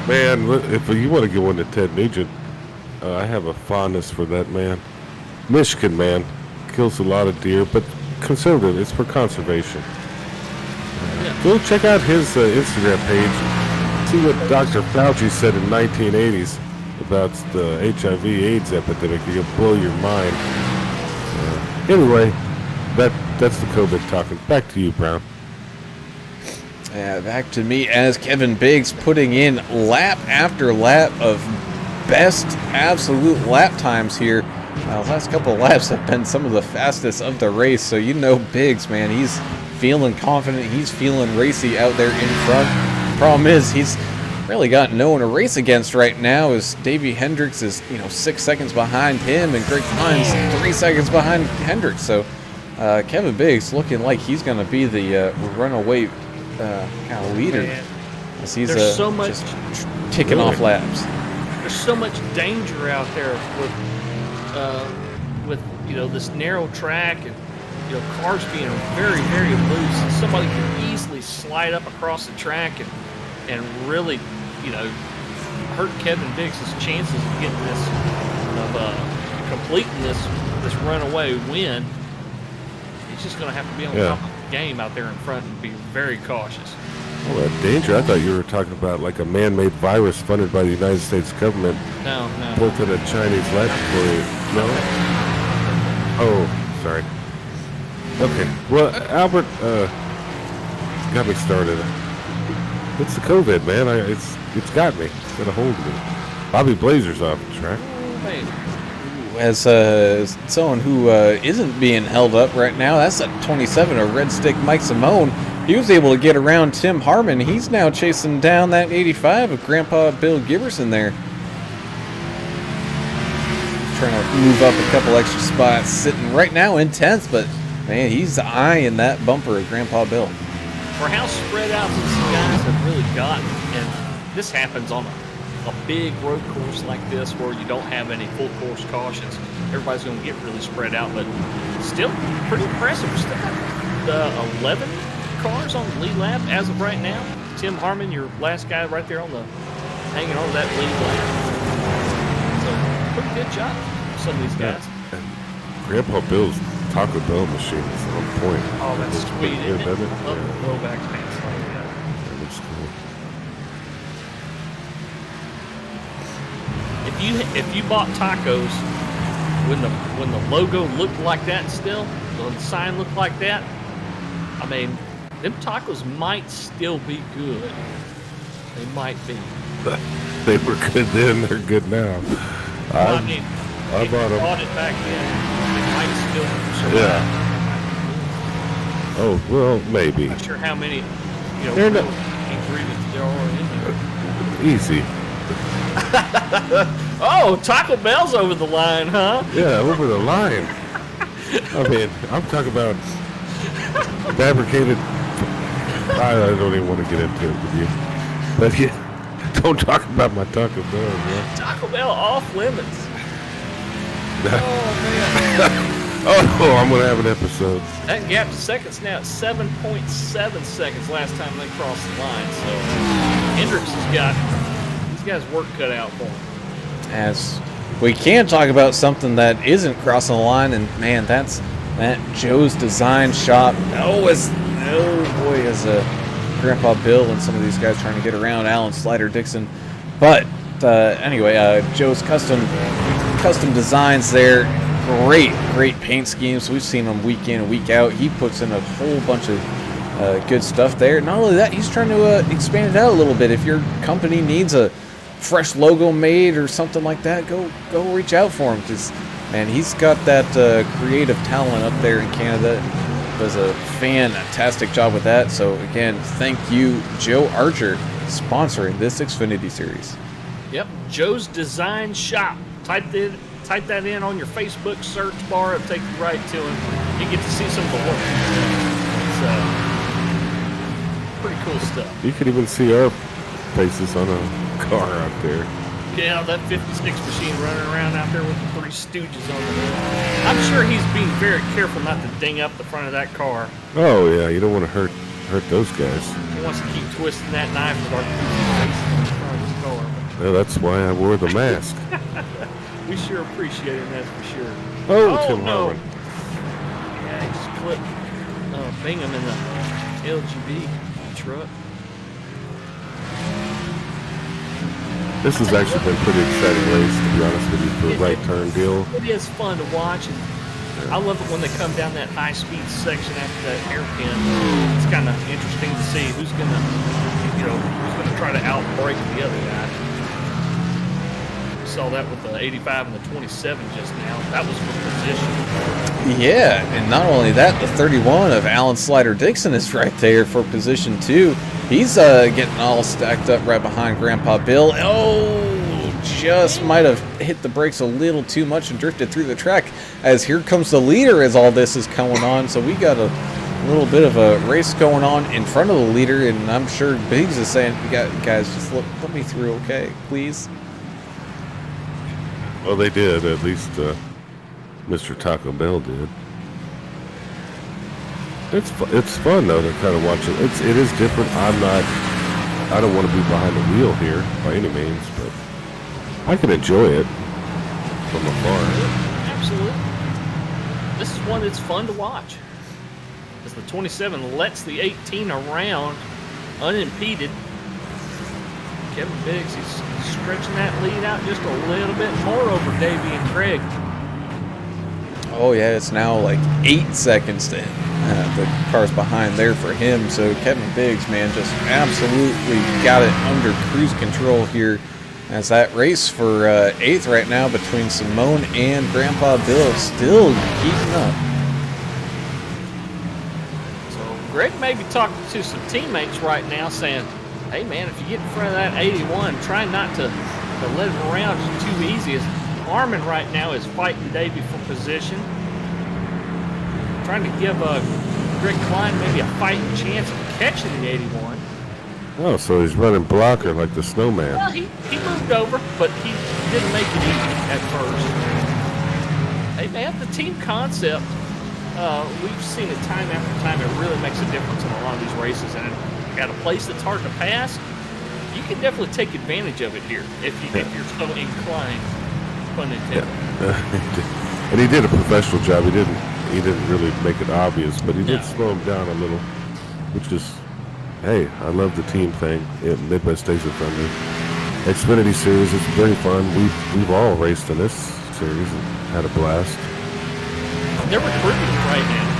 Man, if you want to get one to Ted Nugent, I have a fondness for that man. Michigan man, kills a lot of deer, but conservative. It's for conservation. Yeah. Go check out his Instagram page. See what Dr. Fauci said in 1980s about the HIV/AIDS epidemic. It'll blow your mind. Anyway, that's the COVID talking. Back to you, Brown. Yeah, back to me as Kevin Biggs putting in lap after lap of best absolute lap times here. The last couple of laps have been some of the fastest of the race, so you know Biggs, man, he's feeling confident, he's feeling racy out there in front. Problem is, he's really got no one to race against right now, as Davey Hendricks is 6 seconds behind him, and Greg Klein's 3 seconds behind Hendricks. So Kevin Biggs looking like he's going to be the runaway kind of leader, as he's so much just ticking off laps. There's so much danger out there with this narrow track and cars being very, very loose. Somebody could easily slide up across the track and really hurt Kevin Biggs' chances of getting this completing this runaway win. He's just going to have to be on top of the game out there in front and be very cautious. Oh, that danger. I thought you were talking about like a man-made virus funded by the United States government. No. Built in a Chinese laboratory. No? Oh, sorry. Okay. Well, Albert got me started. It's the COVID, man. It's got me. It's got a hold of me. Bobby Blazer's off the track. As someone who isn't being held up right now, that's at 27 of Red Stick Mike Simone. He was able to get around Tim Harmon. He's now chasing down that 85 of Grandpa Bill Giberson there. Trying to move up a couple extra spots, sitting right now in 10th, but man, he's eyeing that bumper of Grandpa Bill. For how spread out these guys have really gotten, and this happens on a big road course like this where you don't have any full course cautions, everybody's going to get really spread out, but still pretty impressive. We're still got 11 cars on the lead lap as of right now. Tim Harmon, your last guy right there hanging on to that lead lap. So pretty good job from some of these guys. Yeah. Grandpa Bill's Taco Bell machine is on point. Oh, that's sweet, isn't it? Doesn't it? Love the blowback pants like that. That looks cool. If you bought tacos when the logo looked like that still, when the sign looked like that, I mean, them tacos might still be good. They might be. They were good then, they're good now. Well, I mean, I if you bought them. bought it back then, they might still survive. Yeah. Oh, well, maybe. Not sure how many, They're not- ingredients there are in there. Easy. Oh, Taco Bell's over the line, huh? Yeah, over the line. I mean, I'm talking about fabricated. I don't even want to get into it with you. But yeah, don't talk about my Taco Bell, man. Taco Bell off limits. Oh, man. Oh, I'm going to have an episode. That gap to seconds now at 7.7 seconds last time they crossed the line. So Hendricks has got these guys' work cut out for him. As we can talk about something that isn't crossing the line, and man, that's that Joe's Design Shop. Is Grandpa Bill and some of these guys trying to get around Alan Slider Dixon. But anyway, Joe's custom designs there. Great paint schemes. We've seen him week in and week out. He puts in a whole bunch of good stuff there. Not only that, he's trying to expand it out a little bit. If your company needs a fresh logo made or something like that, go reach out for him, because man, he's got that creative talent up there in Canada. Does a fantastic job with that. So again, thank you, Joe Archer, sponsoring this Xfinity series. Yep, Joe's Design Shop. Type that in on your Facebook search bar. It'll take you right to him. You get to see some of the work. It's pretty cool stuff. You can even see our faces on a car out there. Yeah, that 56 machine running around out there with the three stooges on it. I'm sure he's being very careful not to ding up the front of that car. Oh, yeah, you don't want to hurt those guys. He wants to keep twisting that knife with our faces on the front of his car. Well, that's why I wore the mask. We sure appreciate him, that's for sure. Oh, Tim no. Harmon. flip Bingham in the LGB truck. This has actually been a pretty exciting race, to be honest with you, for a right turn deal. It is fun to watch, and I love it when they come down that high-speed section after that hairpin. It's kind of interesting to see who's gonna try to outbreak the other guy. We saw that with the 85 and the 27 just now. That was for position. Yeah, and not only that, the 31 of Alan Slider Dixon is right there for position 2. He's getting all stacked up right behind Grandpa Bill. Oh, just might have hit the brakes a little too much and drifted through the track, as here comes the leader as all this is going on. So we got a little bit of a race going on in front of the leader, and I'm sure Biggs is saying, guys, just let me through, okay, please. Well, they did. At least Mr. Taco Bell did. It's fun though to kind of watch it. It is different. I don't want to be behind the wheel here by any means, but I can enjoy it from afar. Absolutely. This is one that's fun to watch. As the 27 lets the 18 around unimpeded. Kevin Biggs, he's stretching that lead out just a little bit more over Davey and Craig. Oh yeah, it's now like 8 seconds to the car's behind there for him. So Kevin Biggs, man, just absolutely got it under cruise control here, as that race for 8th right now between Simone and Grandpa Bill still keeping up. So Greg may be talking to some teammates right now saying, hey man, if you get in front of that 81, try not to let it around too easy. As Armin right now is fighting Davey for position. Trying to give Greg Klein maybe a fighting chance of catching the 81. Oh, so he's running blocker like the snowman. Well, he moved over, but he didn't make it easy at first. Hey man, the team concept, we've seen it time after time. It really makes a difference in a lot of these races. And at a place that's hard to pass, you can definitely take advantage of it here if you're so inclined. Pun intended. Yeah. And he did a professional job. He didn't really make it obvious, but he did slow him down a little, which is, hey, I love the team thing. Midwest Days of Thunder, Xfinity series. It's very fun. We've all raced in this series and had a blast. They're recruiting right now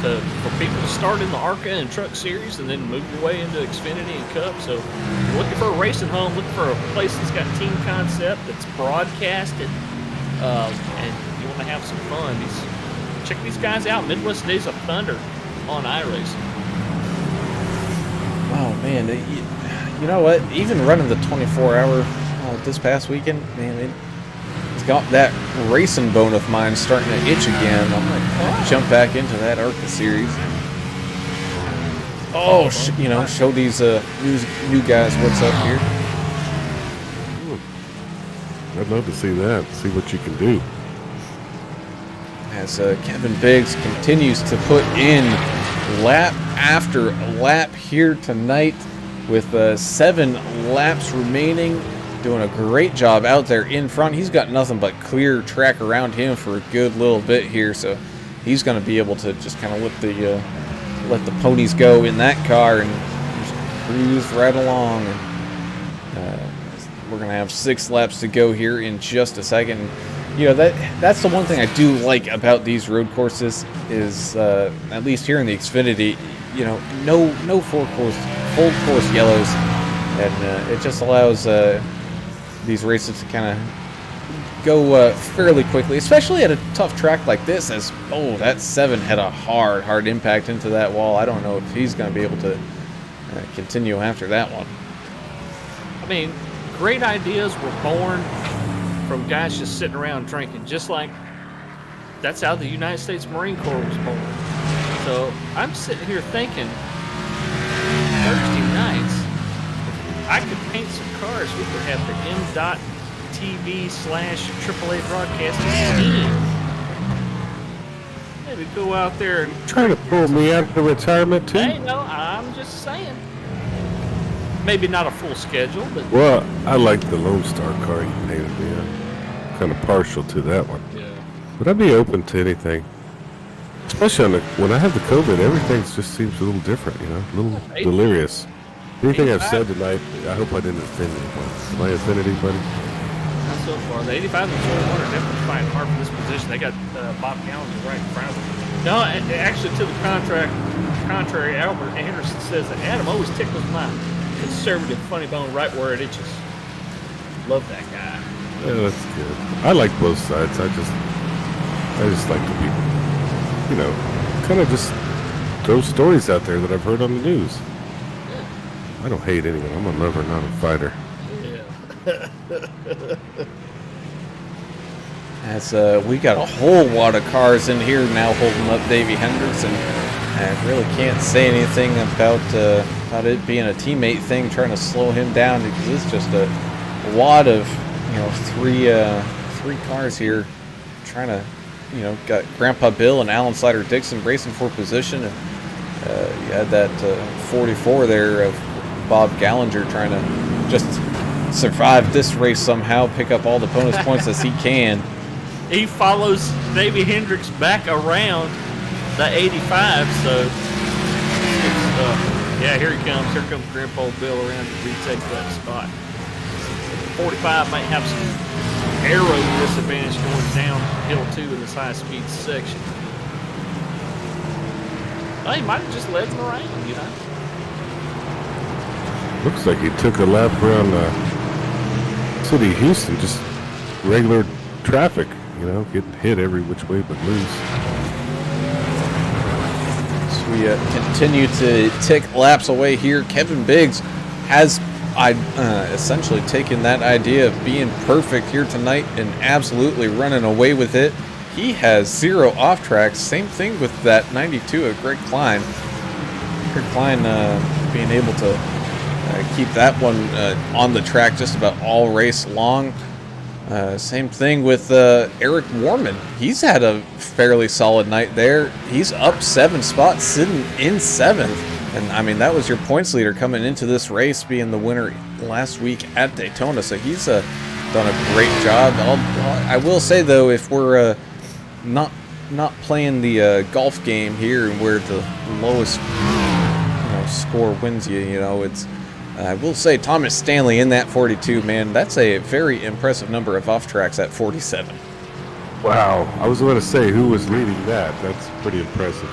for people to start in the ARCA and Truck Series and then move your way into Xfinity and Cup. So if you're looking for a racing home, looking for a place that's got team concept, that's broadcasted, and you want to have some fun, check these guys out. Midwest Days of Thunder on iRacing. Oh man, you know what? Even running the 24-hour this past weekend, man, it's got that racing bone of mine starting to itch again. I'm gonna jump back into that ARCA series. Oh, show these new guys what's up here. I'd love to see that. See what you can do. As Kevin Biggs continues to put in lap after lap here tonight with 7 laps remaining. Doing a great job out there in front. He's got nothing but clear track around him for a good little bit here, so he's going to be able to just kind of let the ponies go in that car and just cruise right along. We're going to have 6 laps to go here in just a second. You know, that's the one thing I do like about these road courses is, at least here in the Xfinity, you know, no full course yellows, and it just allows these races to kind of go fairly quickly, especially at a tough track like this. As that 7 had a hard impact into that wall. I don't know if he's going to be able to continue after that one. I mean, great ideas were born from guys just sitting around drinking, just like that's how the United States Marine Corps was born. So I'm sitting here thinking, Thursday nights, I could paint some cars. We could have the MDOT TV/AAA broadcasting team. Maybe go out there and Trying to pull me out of retirement too. Hey, no, I'm just saying. Maybe not a full schedule, but Well, I like the Lone Star car you painted me. I'm kind of partial to that one. yeah. But I'd be open to anything. Especially when I have the COVID, everything just seems a little different, you know, a little delirious. Anything I've said tonight, I hope I didn't offend anyone. Am I offended anybody? Not so far. The 85 and 41 are definitely fighting hard for this position. They got Bob Gallagher right in front of them. No, actually, to the contrary, Albert Anderson says that Adam always tickles my conservative funny bone right where it itches. Love that guy. Yeah, that's good. I like both sides. I just like to be, you know, kind of just throw stories out there that I've heard on the news. I don't hate anyone. I'm a lover, not a fighter. Yeah. As we got a whole lot of cars in here now holding up Davey Hendricks, and I really can't say anything about it being a teammate thing, trying to slow him down, because it's just a lot of, you know, three cars here trying to, you know, got Grandpa Bill and Alan Slider Dixon racing for position, and you had that 44 there of Bob Gallagher trying to just survive this race somehow, pick up all the bonus points as he can. He follows Davey Hendricks back around the 85, so it's, yeah, here he comes. Here comes Grandpa Bill around to retake that spot. 45 might have some aero disadvantage going downhill too in this high-speed section. Well, he might have just led him around, you know. Looks like he took a lap around city of Houston, just regular traffic, you know, getting hit every which way but loose. So we continue to tick laps away here. Kevin Biggs has essentially taken that idea of being perfect here tonight and absolutely running away with it. He has 0 off tracks. Same thing with that 92 of Greg Klein. Greg Klein being able to keep that one on the track just about all race long. Same thing with Eric Warman. He's had a fairly solid night there. He's up 7 spots, sitting in 7th. And, I mean, that was your points leader coming into this race, being the winner last week at Daytona. So he's done a great job. I will say, though, if we're not playing the golf game here where the lowest score wins you, it's... I will say Thomas Stanley in that 42, man, that's a very impressive number of off tracks at 47. Wow. I was going to say who was leading that. That's pretty impressive.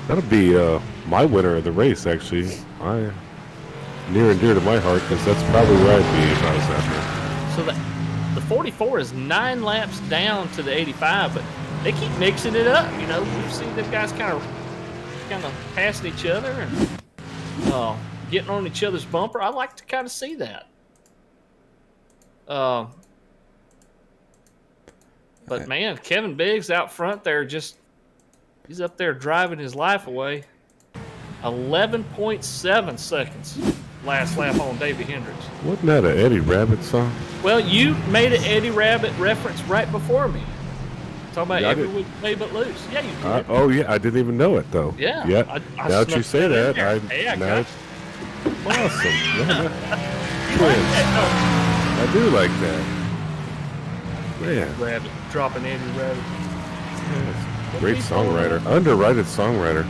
That'll be my winner of the race, actually. Near and dear to my heart, because that's probably where I'd be if I was out there. So the 44 is 9 laps down to the 85, but they keep mixing it up. You know, we've seen them guys kind of passing each other and getting on each other's bumper. I like to kind of see that. But man, Kevin Biggs out front there, he's up there driving his life away. 11.7 seconds last lap on Davey Hendricks. Wasn't that an Eddie Rabbit song? Well, you made an Eddie Rabbit reference right before me. Talking about every week play but lose. Yeah, you did. Oh yeah, I didn't even know it though. Yeah. Yeah. Now that you say that, I got awesome. I do like that. Man. Rabbit, dropping Eddie Rabbit. Great songwriter. Underrated songwriter.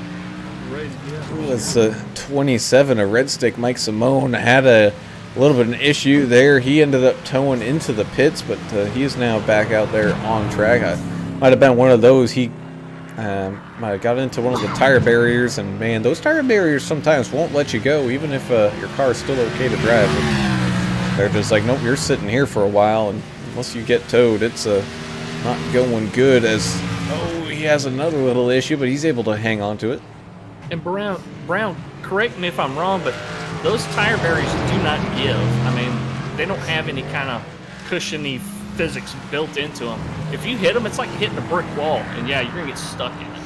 It was 27. A Red Stick Mike Simone had a little bit of an issue there. He ended up towing into the pits, but he is now back out there on track. Might have been one of those. He might have got into one of the tire barriers, and man, those tire barriers sometimes won't let you go, even if your car is still okay to drive. But they're just like, nope, you're sitting here for a while, and unless you get towed, it's not going good. He has another little issue, but he's able to hang on to it. And Brown, correct me if I'm wrong, but those tire barriers do not give. I mean, they don't have any kind of cushiony physics built into them. If you hit them, it's like hitting a brick wall, and yeah, you're gonna get stuck in it.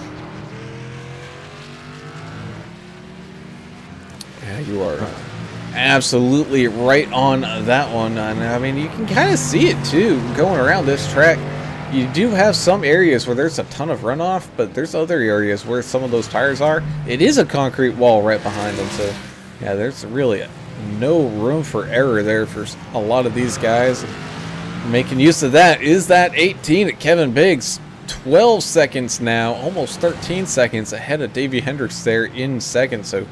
Yeah, you are absolutely right on that one. And I mean, you can kind of see it too going around this track. You do have some areas where there's a ton of runoff, but there's other areas where some of those tires are. It is a concrete wall right behind them, so yeah, there's really no room for error there for a lot of these guys. Making use of that is that 18 at Kevin Biggs. 12 seconds now, almost 13 seconds ahead of Davey Hendricks there in second. So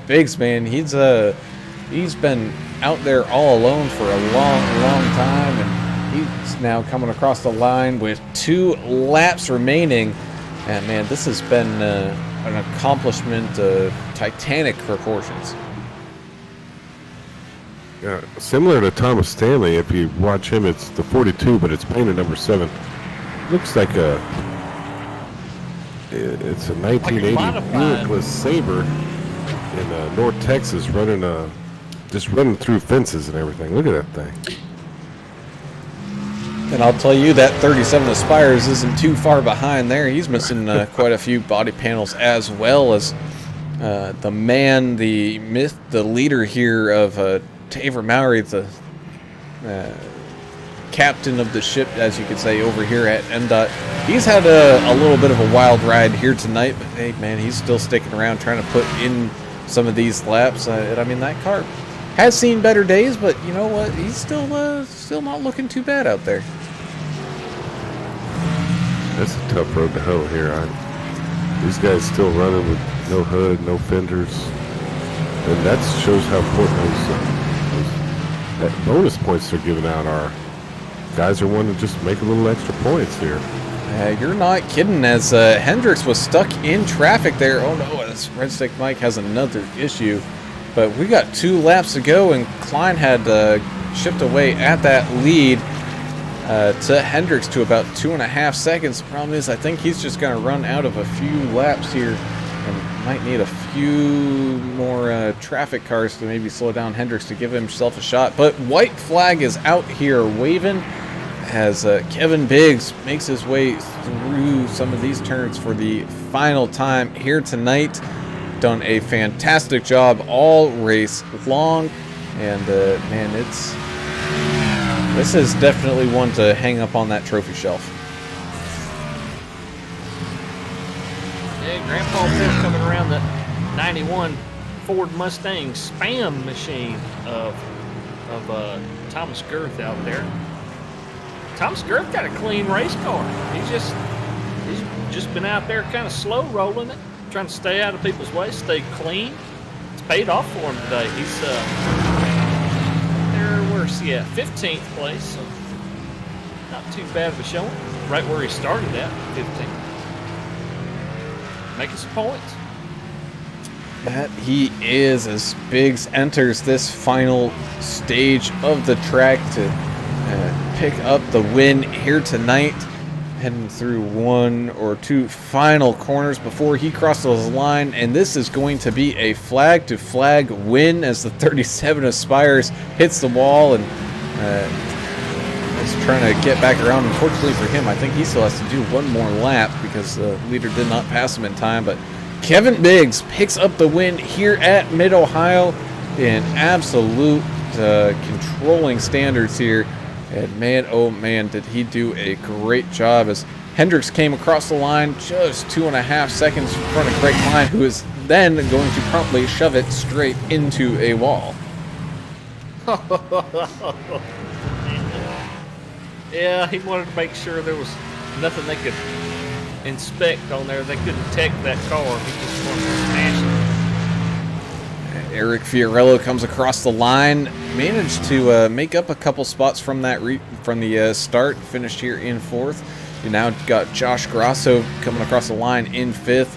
Biggs, man, he's been out there all alone for a long time, and he's now coming across the line with 2 laps remaining. And man, this has been an accomplishment of titanic proportions. Yeah, similar to Thomas Stanley, if you watch him, it's the 42, but it's painted number 7. Looks like it's a 1980 Buick LeSabre in North Texas, just running through fences and everything. Look at that thing. And I'll tell you that 37 Aspires isn't too far behind there. He's missing quite a few body panels, as well as the man, the myth, the leader here of Taver Mowry, the captain of the ship, as you could say, over here at MDOT. He's had a little bit of a wild ride here tonight, but hey, man, he's still sticking around trying to put in some of these laps. I mean, that car has seen better days, but you know what? He's still not looking too bad out there. That's a tough road to hoe here. These guys still running with no hood, no fenders, and that shows how important that bonus points they're giving out are. Guys are wanting to just make a little extra points here. You're not kidding, as Hendricks was stuck in traffic there. Oh no, this Red Stick Mike has another issue. But we got 2 laps to go, and Klein had chipped away at that lead to Hendricks to about 2.5 seconds. The problem is, I think he's just going to run out of a few laps here and might need a few more traffic cars to maybe slow down Hendricks to give himself a shot. But white flag is out here waving as Kevin Biggs makes his way through some of these turns for the final time here tonight. Done a fantastic job all race long, and man, this is definitely one to hang up on that trophy shelf. Yeah, Grandpa Bear coming around the 91 Ford Mustang spam machine of Thomas Girth out there. Thomas Girth got a clean race car. He's just been out there kind of slow rolling it, trying to stay out of people's way, stay clean. It's paid off for him today. He's where's he at? 15th place, so not too bad of a showing. Right where he started at, 15th. Making some points. That he is, as Biggs enters this final stage of the track to pick up the win here tonight. Heading through 1 or 2 final corners before he crosses the line, and this is going to be a flag-to-flag win as the 37 Aspires hits the wall and is trying to get back around. Unfortunately for him, I think he still has to do 1 more lap because the leader did not pass him in time. But Kevin Biggs picks up the win here at Mid-Ohio in absolute controlling standards here. And man, oh man, did he do a great job as Hendricks came across the line just 2.5 seconds in front of Craig Klein, who is then going to promptly shove it straight into a wall. Yeah, he wanted to make sure there was nothing they could inspect on there. They couldn't tech that car. He just wanted to smash it. Eric Fiorello comes across the line, managed to make up a couple spots from that from the start, finished here in 4th. You now got Josh Grosso coming across the line in 5th,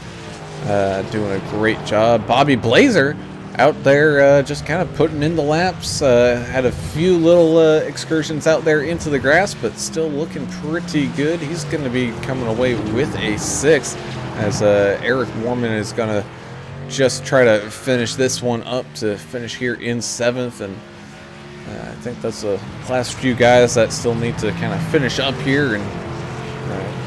doing a great job. Bobby Blazer out there just kind of putting in the laps, had a few little excursions out there into the grass, but still looking pretty good. He's going to be coming away with a 6th, as Eric Warman is going to just try to finish this one up to finish here in 7th. And I think that's the last few guys that still need to kind of finish up here and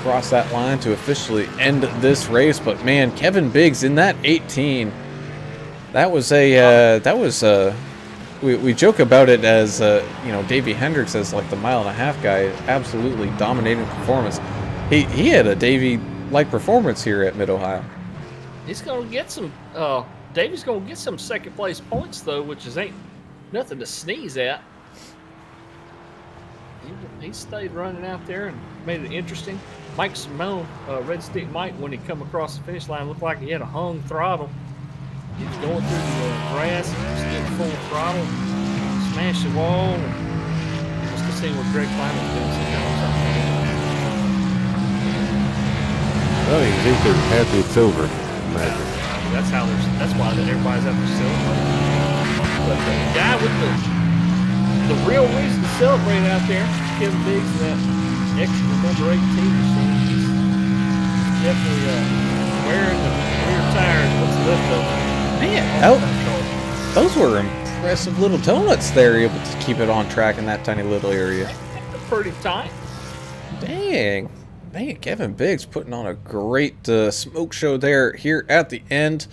cross that line to officially end this race. But man, Kevin Biggs in that 18, that was we joke about it as Davey Hendricks as like the 1.5 mile guy, absolutely dominating performance. He had a Davey like performance here at Mid-Ohio. He's going to get some, Davey's going to get some second place points, though, which ain't nothing to sneeze at. He stayed running out there and made it interesting. Mike Simone, Red Stick Mike, when he come across the finish line, looked like he had a hung throttle. He was going through the grass, just getting full throttle, smashed the wall, and just to see what Greg Klein was doing. Well, you think they're happy it's over. Imagine. That's why everybody's out there celebrating. But the guy with the real reason to celebrate out there, Kevin Biggs, that extra number 18 machine, he's definitely wearing the rear tires. What's left of it? Man, those were impressive little donuts there, able to keep it on track in that tiny little area. Pretty tight. Dang. Man, Kevin Biggs putting on a great smoke show there here at the end.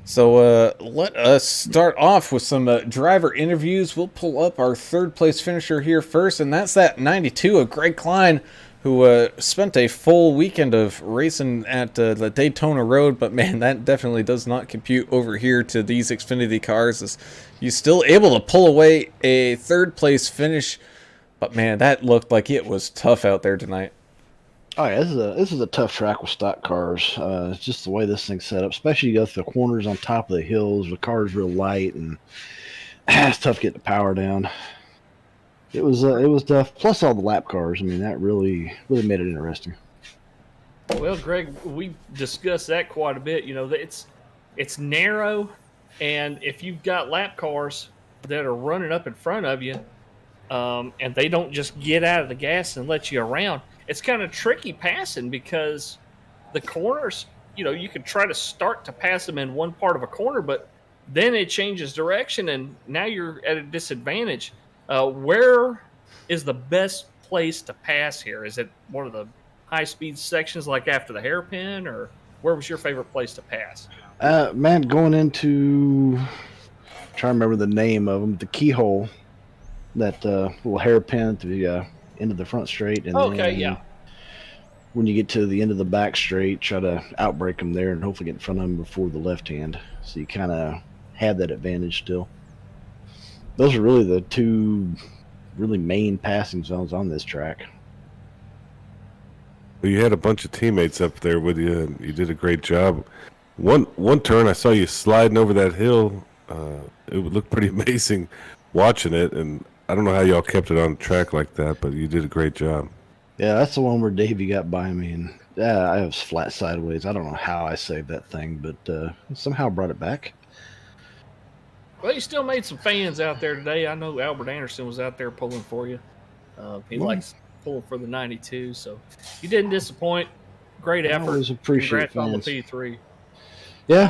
So let us start off with some driver interviews. We'll pull up our third place finisher here first, and that's that 92 of Greg Klein, who spent a full weekend of racing at the Daytona Road. But man, that definitely does not compute over here to these Xfinity cars. As he's still able to pull away a third place finish. But man, that looked like it was tough out there tonight. Oh yeah, this is a tough track with stock cars. It's just the way this thing's set up, especially you go through the corners on top of the hills. The car's real light, and it's tough getting the power down. It was tough. Plus all the lap cars. I mean, that really made it interesting. Well, Greg, we discussed that quite a bit. You know, it's narrow, and if you've got lap cars that are running up in front of you, and they don't just get out of the gas and let you around, it's kind of tricky passing because the corners, you know, you can try to start to pass them in one part of a corner, but then it changes direction and now you're at a disadvantage. Where is the best place to pass here? Is it one of the high-speed sections like after the hairpin, or where was your favorite place to pass? Man, going into, I'm trying to remember the name of them, the keyhole, that little hairpin at the end of the front straight, and then when you get to the end of the back straight, try to outbreak them there and hopefully get in front of them before the left hand, so you kind of have that advantage still. Those are really the two really main passing zones on this track. Well, you had a bunch of teammates up there with you, and you did a great job. One turn, I saw you sliding over that hill. It would look pretty amazing watching it, and I don't know how y'all kept it on track like that, but you did a great job. Yeah, that's the one where Davey got by me, and I was flat sideways. I don't know how I saved that thing, but somehow brought it back. Well, you still made some fans out there today. I know Albert Anderson was out there pulling for you. He likes pulling for the 92, so you didn't disappoint. Great effort. I always appreciate Congrats on the fans. P3. Yeah,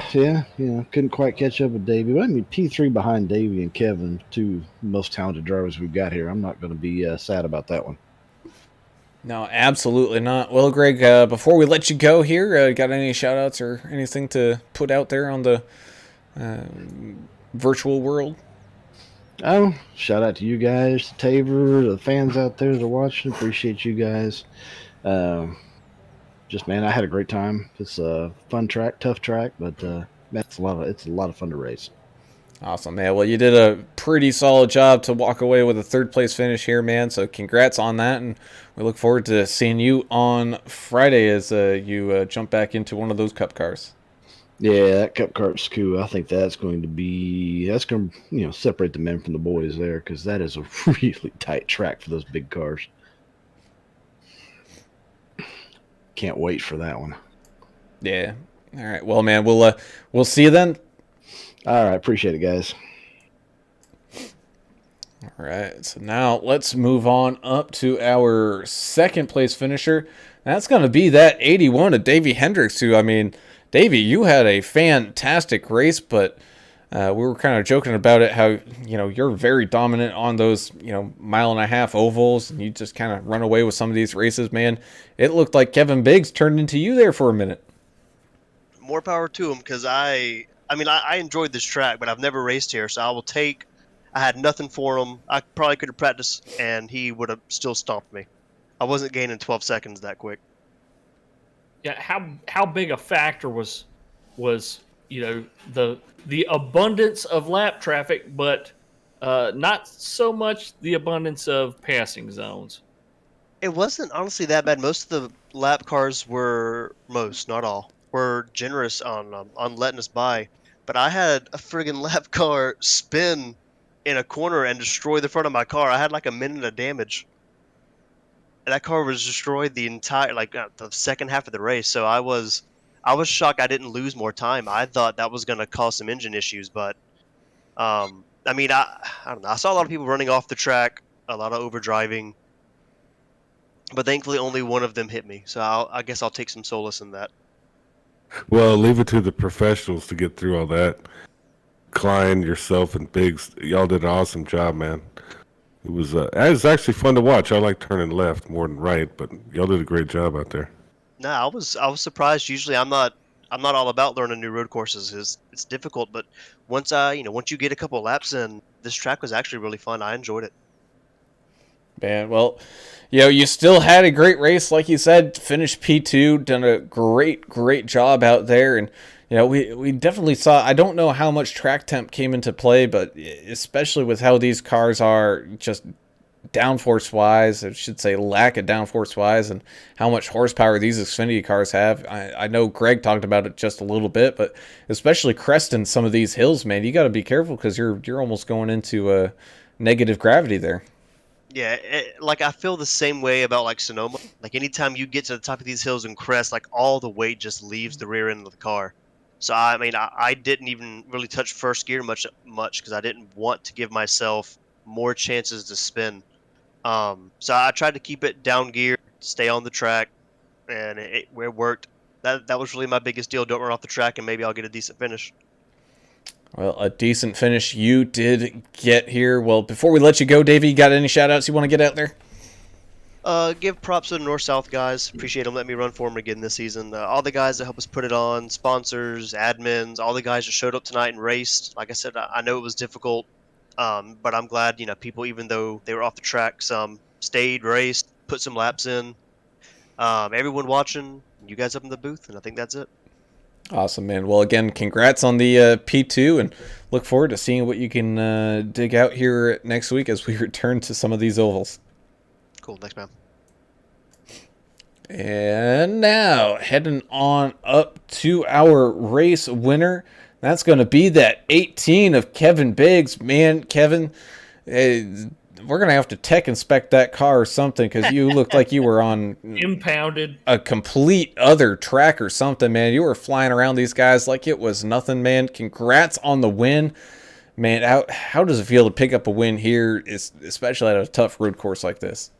couldn't quite catch up with Davey. Well, I mean, P3 behind Davey and Kevin, two most talented drivers we've got here. I'm not going to be sad about that one. No, absolutely not. Well, Greg, before we let you go here, got any shout-outs or anything to put out there on the virtual world? Oh, shout out to you guys, to Tabor, the fans out there that are watching. Appreciate you guys. Just, man, I had a great time. It's a fun track, tough track, but it's a lot of fun to race. Awesome, man. Well, you did a pretty solid job to walk away with a third place finish here, man. So congrats on that, and we look forward to seeing you on Friday as you jump back into one of those Cup cars. Yeah, that Cup car's cool. I think that's going to separate the men from the boys there, because that is a really tight track for those big cars. Can't wait for that one. Yeah. All right. Well, man, we'll see you then. All right. Appreciate it, guys. All right. So now let's move on up to our second place finisher. That's going to be that 81 of Davey Hendricks, who, I mean, Davey, you had a fantastic race, but we were kind of joking about it, how, you're very dominant on those, mile-and-a-half ovals, and you just kind of run away with some of these races, man. It looked like Kevin Biggs turned into you there for a minute. More power to him, because I enjoyed this track, but I've never raced here, so I had nothing for him. I probably could have practiced, and he would have still stopped me. I wasn't gaining 12 seconds that quick. Yeah, how big a factor was the abundance of lap traffic, but not so much the abundance of passing zones. It wasn't honestly that bad. Most of the lap cars were most, not all, were generous on letting us by. But I had a friggin' lap car spin in a corner and destroy the front of my car. I had like a minute of damage. And that car was destroyed the entire the second half of the race. So I was shocked I didn't lose more time. I thought that was gonna cause some engine issues, but I mean I don't know. I saw a lot of people running off the track, a lot of overdriving. But thankfully, only one of them hit me, so I guess I'll take some solace in that. Well, leave it to the professionals to get through all that. Klein, yourself, and Biggs, y'all did an awesome job, man. It was actually fun to watch. I like turning left more than right, but y'all did a great job out there. Nah, I was surprised. Usually, I'm not all about learning new road courses. It's difficult, but once you get a couple laps in, this track was actually really fun. I enjoyed it. Man, well, you still had a great race, like you said. Finished P2, done a great job out there, and we definitely saw. I don't know how much track temp came into play, but especially with how these cars are, just downforce wise, I should say lack of downforce wise, and how much horsepower these Xfinity cars have. I know Greg talked about it just a little bit, but especially cresting some of these hills, man, you got to be careful because you're almost going into negative gravity there. Yeah, I feel the same way about like Sonoma. Like anytime you get to the top of these hills and crest, like all the weight just leaves the rear end of the car. So I mean, I didn't even really touch first gear much because I didn't want to give myself more chances to spin. So I tried to keep it down gear, stay on the track, and it worked. That was really my biggest deal. Don't run off the track, and maybe I'll get a decent finish. Well, a decent finish you did get here. Well, before we let you go, Davey, you got any shout-outs you want to get out there? Give props to the North-South guys. Appreciate them letting me run for them again this season. All the guys that helped us put it on, sponsors, admins, all the guys that showed up tonight and raced. Like I said, I know it was difficult, but I'm glad, people, even though they were off the track, some stayed, raced, put some laps in. Everyone watching, you guys up in the booth, and I think that's it. Awesome, man. Well, again, congrats on the P2, and look forward to seeing what you can dig out here next week as we return to some of these ovals. Cool. Thanks, man. And now, heading on up to our race winner. That's going to be that 18 of Kevin Biggs. Man, Kevin, we're going to have to tech inspect that car or something because you looked like you were on impounded a complete other track or something, man. You were flying around these guys like it was nothing, man. Congrats on the win. Man, how does it feel to pick up a win here, especially at a tough road course like this?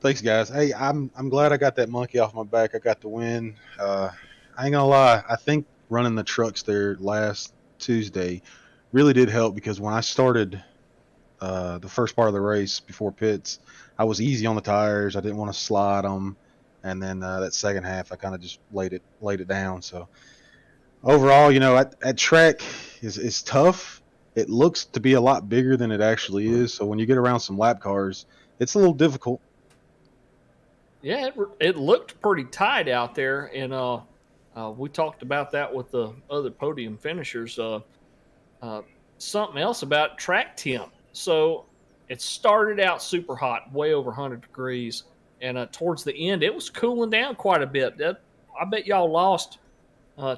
Thanks, guys. Hey, I'm glad I got that monkey off my back. I got the win. I ain't gonna lie. I think running the trucks there last Tuesday really did help because when I started the first part of the race before pits, I was easy on the tires. I didn't want to slide them, and then that second half, I kind of just laid it down. So overall, at track is tough. It looks to be a lot bigger than it actually is. So when you get around some lap cars, it's a little difficult. Yeah, it looked pretty tight out there, and we talked about that with the other podium finishers. Something else about track temp. So it started out super hot, way over 100 degrees, and towards the end, it was cooling down quite a bit. I bet y'all lost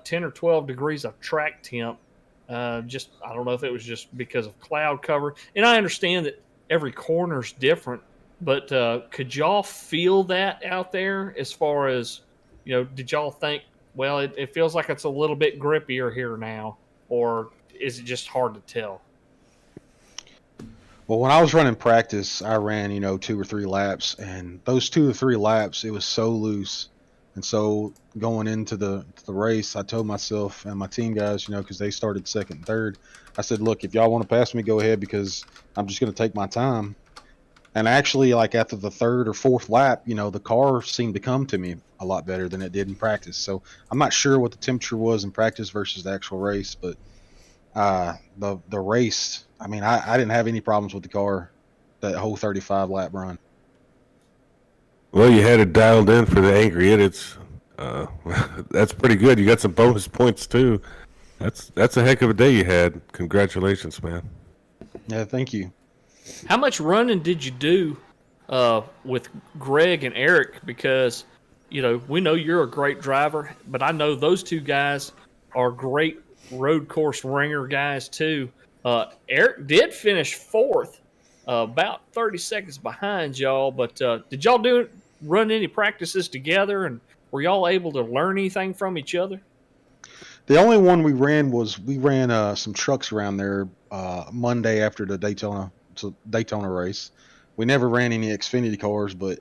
10 or 12 degrees of track temp. I don't know if it was just because of cloud cover. And I understand that every corner's different. But could y'all feel that out there as far as, did y'all think, well, it feels like it's a little bit grippier here now, or is it just hard to tell? Well, when I was running practice, I ran, 2 or 3 laps, and those 2 or 3 laps, it was so loose. And so going into the race, I told myself and my team guys, because they started second and third, I said, look, if y'all want to pass me, go ahead, because I'm just going to take my time. And actually, like after the 3rd or 4th lap, the car seemed to come to me a lot better than it did in practice. So I'm not sure what the temperature was in practice versus the actual race, but the race, I mean, I didn't have any problems with the car that whole 35 lap run. Well, you had it dialed in for the angry idiots. That's pretty good. You got some bonus points too. That's a heck of a day you had. Congratulations, man. Yeah, thank you. How much running did you do with Greg and Eric? Because we know you're a great driver, but I know those two guys are great road course ringer guys too. Eric did finish fourth, about 30 seconds behind y'all. But did y'all run any practices together, and were y'all able to learn anything from each other? The only one we ran some trucks around there Monday after the Daytona race. We never ran any Xfinity cars, but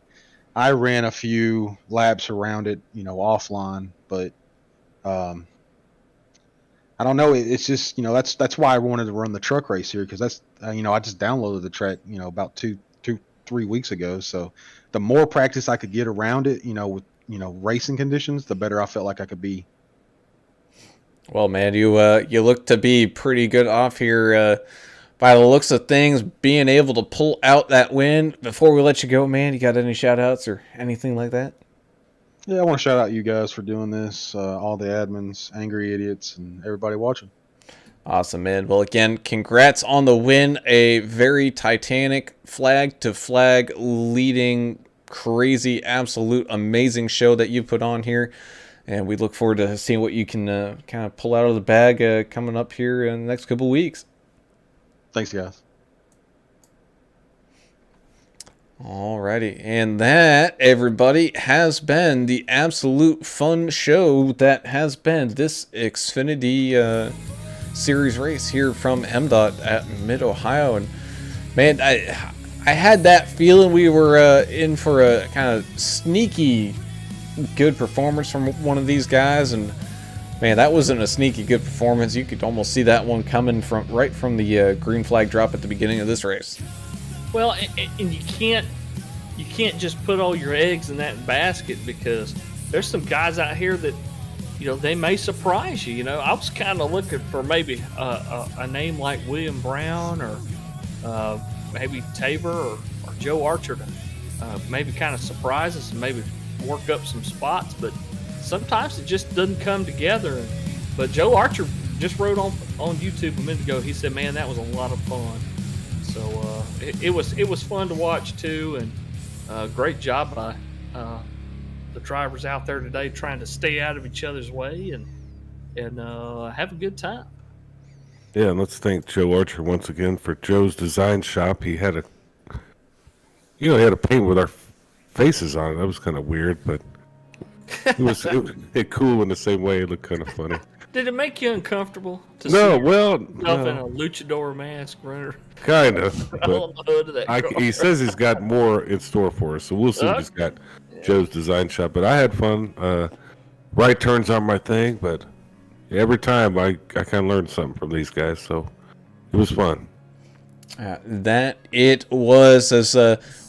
I ran a few laps around it, offline. But I don't know. It's just that's why I wanted to run the truck race here, because that's I just downloaded the track about 3 weeks ago. So the more practice I could get around it, with racing conditions, the better I felt like I could be. Well, man, you look to be pretty good off here by the looks of things, being able to pull out that win. Before we let you go, man, you got any shout-outs or anything like that? Yeah, I want to shout out you guys for doing this, all the admins, Angry Idiots, and everybody watching. Awesome, man. Well, again, congrats on the win. A very titanic flag-to-flag leading, crazy, absolute, amazing show that you put on here. And we look forward to seeing what you can kind of pull out of the bag coming up here in the next couple weeks. Thanks, guys. Alrighty, and that, everybody, has been the absolute fun show that has been this Xfinity series race here from MDOT at Mid-Ohio. And man, I had that feeling we were in for a kind of sneaky good performance from one of these guys, and man, that wasn't a sneaky good performance. You could almost see that one coming right from the green flag drop at the beginning of this race. Well, and you can't just put all your eggs in that basket, because there's some guys out here that they may surprise you. I was kind of looking for maybe a name like William Brown or maybe Tabor or Joe Archer to maybe kind of surprise us and maybe work up some spots, but sometimes it just doesn't come together. But Joe Archer just wrote on YouTube a minute ago. He said, "Man, that was a lot of fun." So it was fun to watch too, and great job by the drivers out there today trying to stay out of each other's way and have a good time. Yeah, and let's thank Joe Archer once again for Joe's Design Shop. He had a paint with our faces on it. That was kind of weird, but it was cool in the same way. It looked kind of funny. Did it make you uncomfortable to see yourself in a luchador mask runner? Kind of. He He says he's got more in store for us, so we'll see what he's got. Joe's Design Shop. But I had fun. Right turns aren't my thing, but every time I kind of learned something from these guys, so it was fun. That it was, as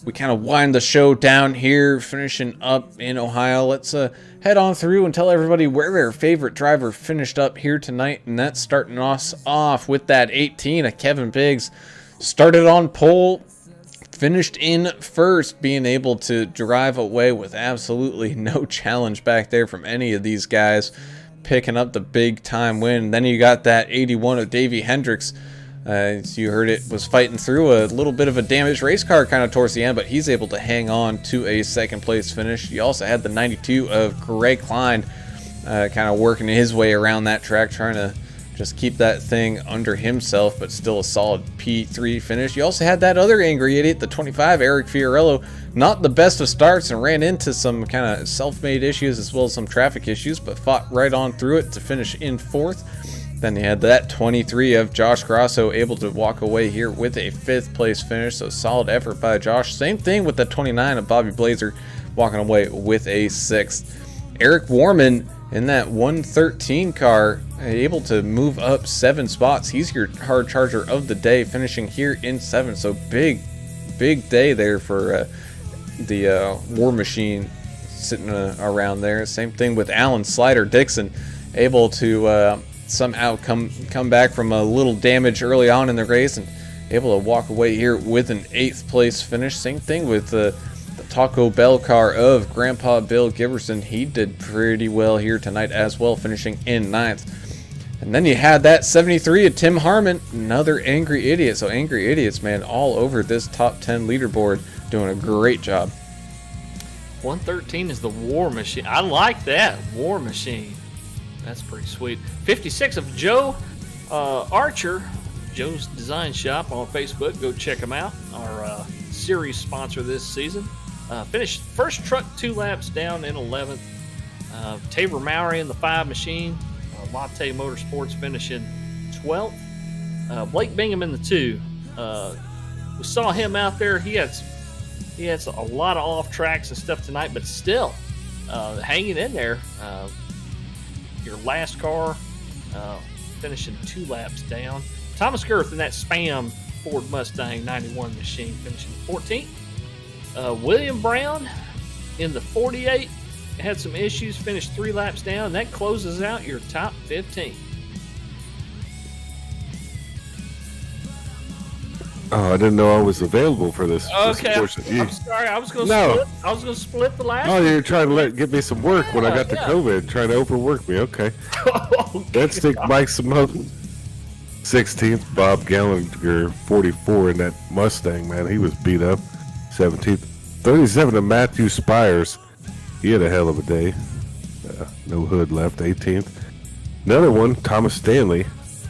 we kind of wind the show down here, finishing up in Ohio. Let's head on through and tell everybody where their favorite driver finished up here tonight. And that's starting us off with that 18 of Kevin Biggs. Started on pole, finished in first, being able to drive away with absolutely no challenge back there from any of these guys, picking up the big time win. Then you got that 81 of Davey Hendricks. As you heard, it was fighting through a little bit of a damaged race car kind of towards the end, but he's able to hang on to a second place finish. You also had the 92 of Greg Klein kind of working his way around that track, trying to just keep that thing under himself, but still a solid P3 finish. You also had that other angry idiot, the 25, Eric Fiorello, not the best of starts and ran into some kind of self-made issues as well as some traffic issues, but fought right on through it to finish in fourth. Then you had that 23 of Josh Grosso, able to walk away here with a 5th place finish, so solid effort by Josh. Same thing with the 29 of Bobby Blazer, walking away with a 6th. Eric Warman in that 113 car, able to move up 7 spots. He's your hard charger of the day, finishing here in 7th. So big day there for the War Machine sitting around there. Same thing with Alan Slider Dixon, able to somehow come back from a little damage early on in the race and able to walk away here with an 8th place finish. Same thing with the Taco Bell car of Grandpa Bill Giverson. He did pretty well here tonight as well, finishing in 9th. And then you had that 73 of Tim Harmon, another angry idiot. So angry idiots, man, all over this top 10 leaderboard, doing a great job. 113 is the War Machine. I like that. War Machine. That's pretty sweet. 56 of Joe Archer, Joe's Design Shop on Facebook. Go check him out. Our series sponsor this season. Finished first truck 2 laps down in 11th. Tabor Mowry in the 5 machine. Latte Motorsports finishing 12th. Blake Bingham in the 2. We saw him out there. He had a lot of off tracks and stuff tonight, but still hanging in there. Your last car finishing 2 laps down. Thomas Girth in that Spam Ford Mustang 91 machine finishing 14th. William Brown in the 48 had some issues, finished 3 laps down. That closes out your top 15. Oh, I didn't know I was available for this. Okay, this I'm sorry. I was going to split the last. Oh, you're trying to get me some work when I got the COVID, trying to overwork me. Okay. Let's take Mike Simone. 16th, Bob Gallagher, 44 in that Mustang, man. He was beat up. 17th. 37 to Matthew Spires. He had a hell of a day. No hood left. 18th. Another one, Thomas Stanley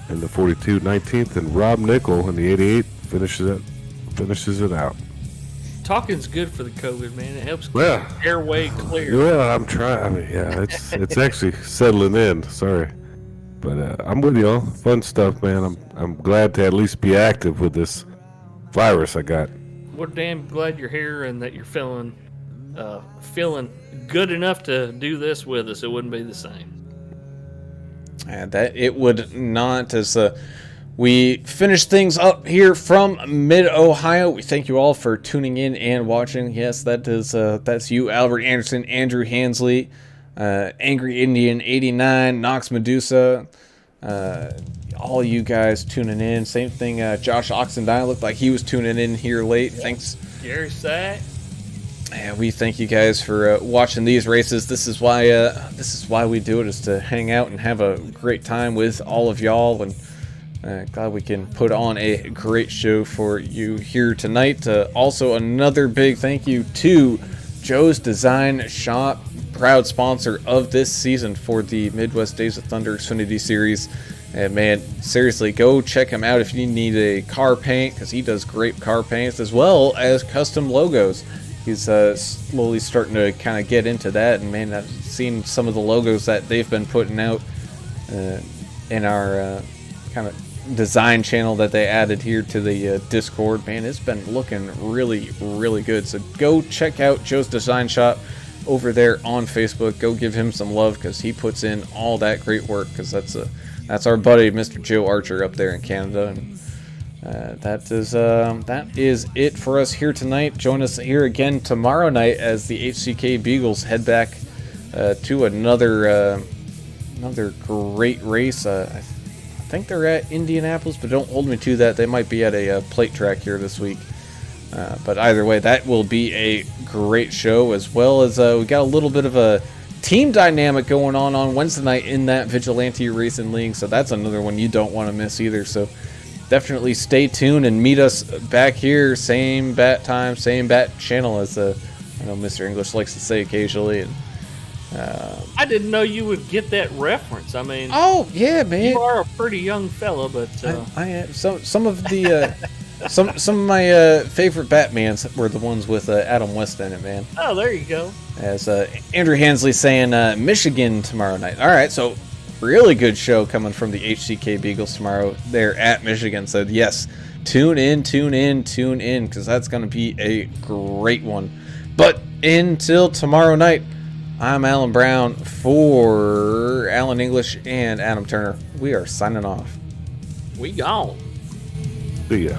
in the 42. 19th, and Rob Nickel in the 88 finishes it out. Talking's good for the COVID, man. It helps keep Yeah. the airway clear. Well, I'm trying. I mean, yeah, it's actually settling in. Sorry, but I'm with y'all. Fun stuff, man. I'm glad to at least be active with this virus I got. We're damn glad you're here and that you're feeling good enough to do this with us. It wouldn't be the same. And that it would not, as we finish things up here from Mid-Ohio. We thank you all for tuning in and watching. Yes, that's you, Albert Anderson, Andrew Hansley, Angry Indian 89, Nox Medusa, all you guys tuning in. Same thing, Josh Oxendine looked like he was tuning in here late. Thanks. Gary Sack. Yeah, we thank you guys for watching these races. This is why we do it, is to hang out and have a great time with all of y'all. And glad we can put on a great show for you here tonight. Also, another big thank you to Joe's Design Shop, proud sponsor of this season for the Midwest Days of Thunder Xfinity Series. And man, seriously, go check him out if you need a car paint, because he does great car paints as well as custom logos. He's slowly starting to kind of get into that, and man, I've seen some of the logos that they've been putting out in our kind of design channel that they added here to the Discord. Man, it's been looking really, really good. So go check out Joe's Design Shop over there on Facebook. Go give him some love, because he puts in all that great work, because that's our buddy, Mr. Joe Archer, up there in Canada. And that is it for us here tonight. Join us here again tomorrow night as the HCK Beagles head back to another great race. I think they're at Indianapolis, but don't hold me to that. They might be at a plate track here this week. But either way, that will be a great show, as well as we got a little bit of a team dynamic going on Wednesday night in that Vigilante Racing League. So that's another one you don't want to miss either. So definitely stay tuned and meet us back here, same bat time, same bat channel, as I know Mr. English likes to say occasionally. And I didn't know you would get that reference. I mean, oh yeah, man, you are a pretty young fella, but I am. Some of the some of my favorite Batmans were the ones with Adam West in it, man. Oh, there you go. As Andrew Hansley saying, Michigan tomorrow night. All right, so really good show coming from the HCK Beagles tomorrow there at Michigan. So yes, tune in, because that's going to be a great one. But until tomorrow night, I'm Alan Brown for Alan English and Adam Turner. We are signing off. We gone. See ya.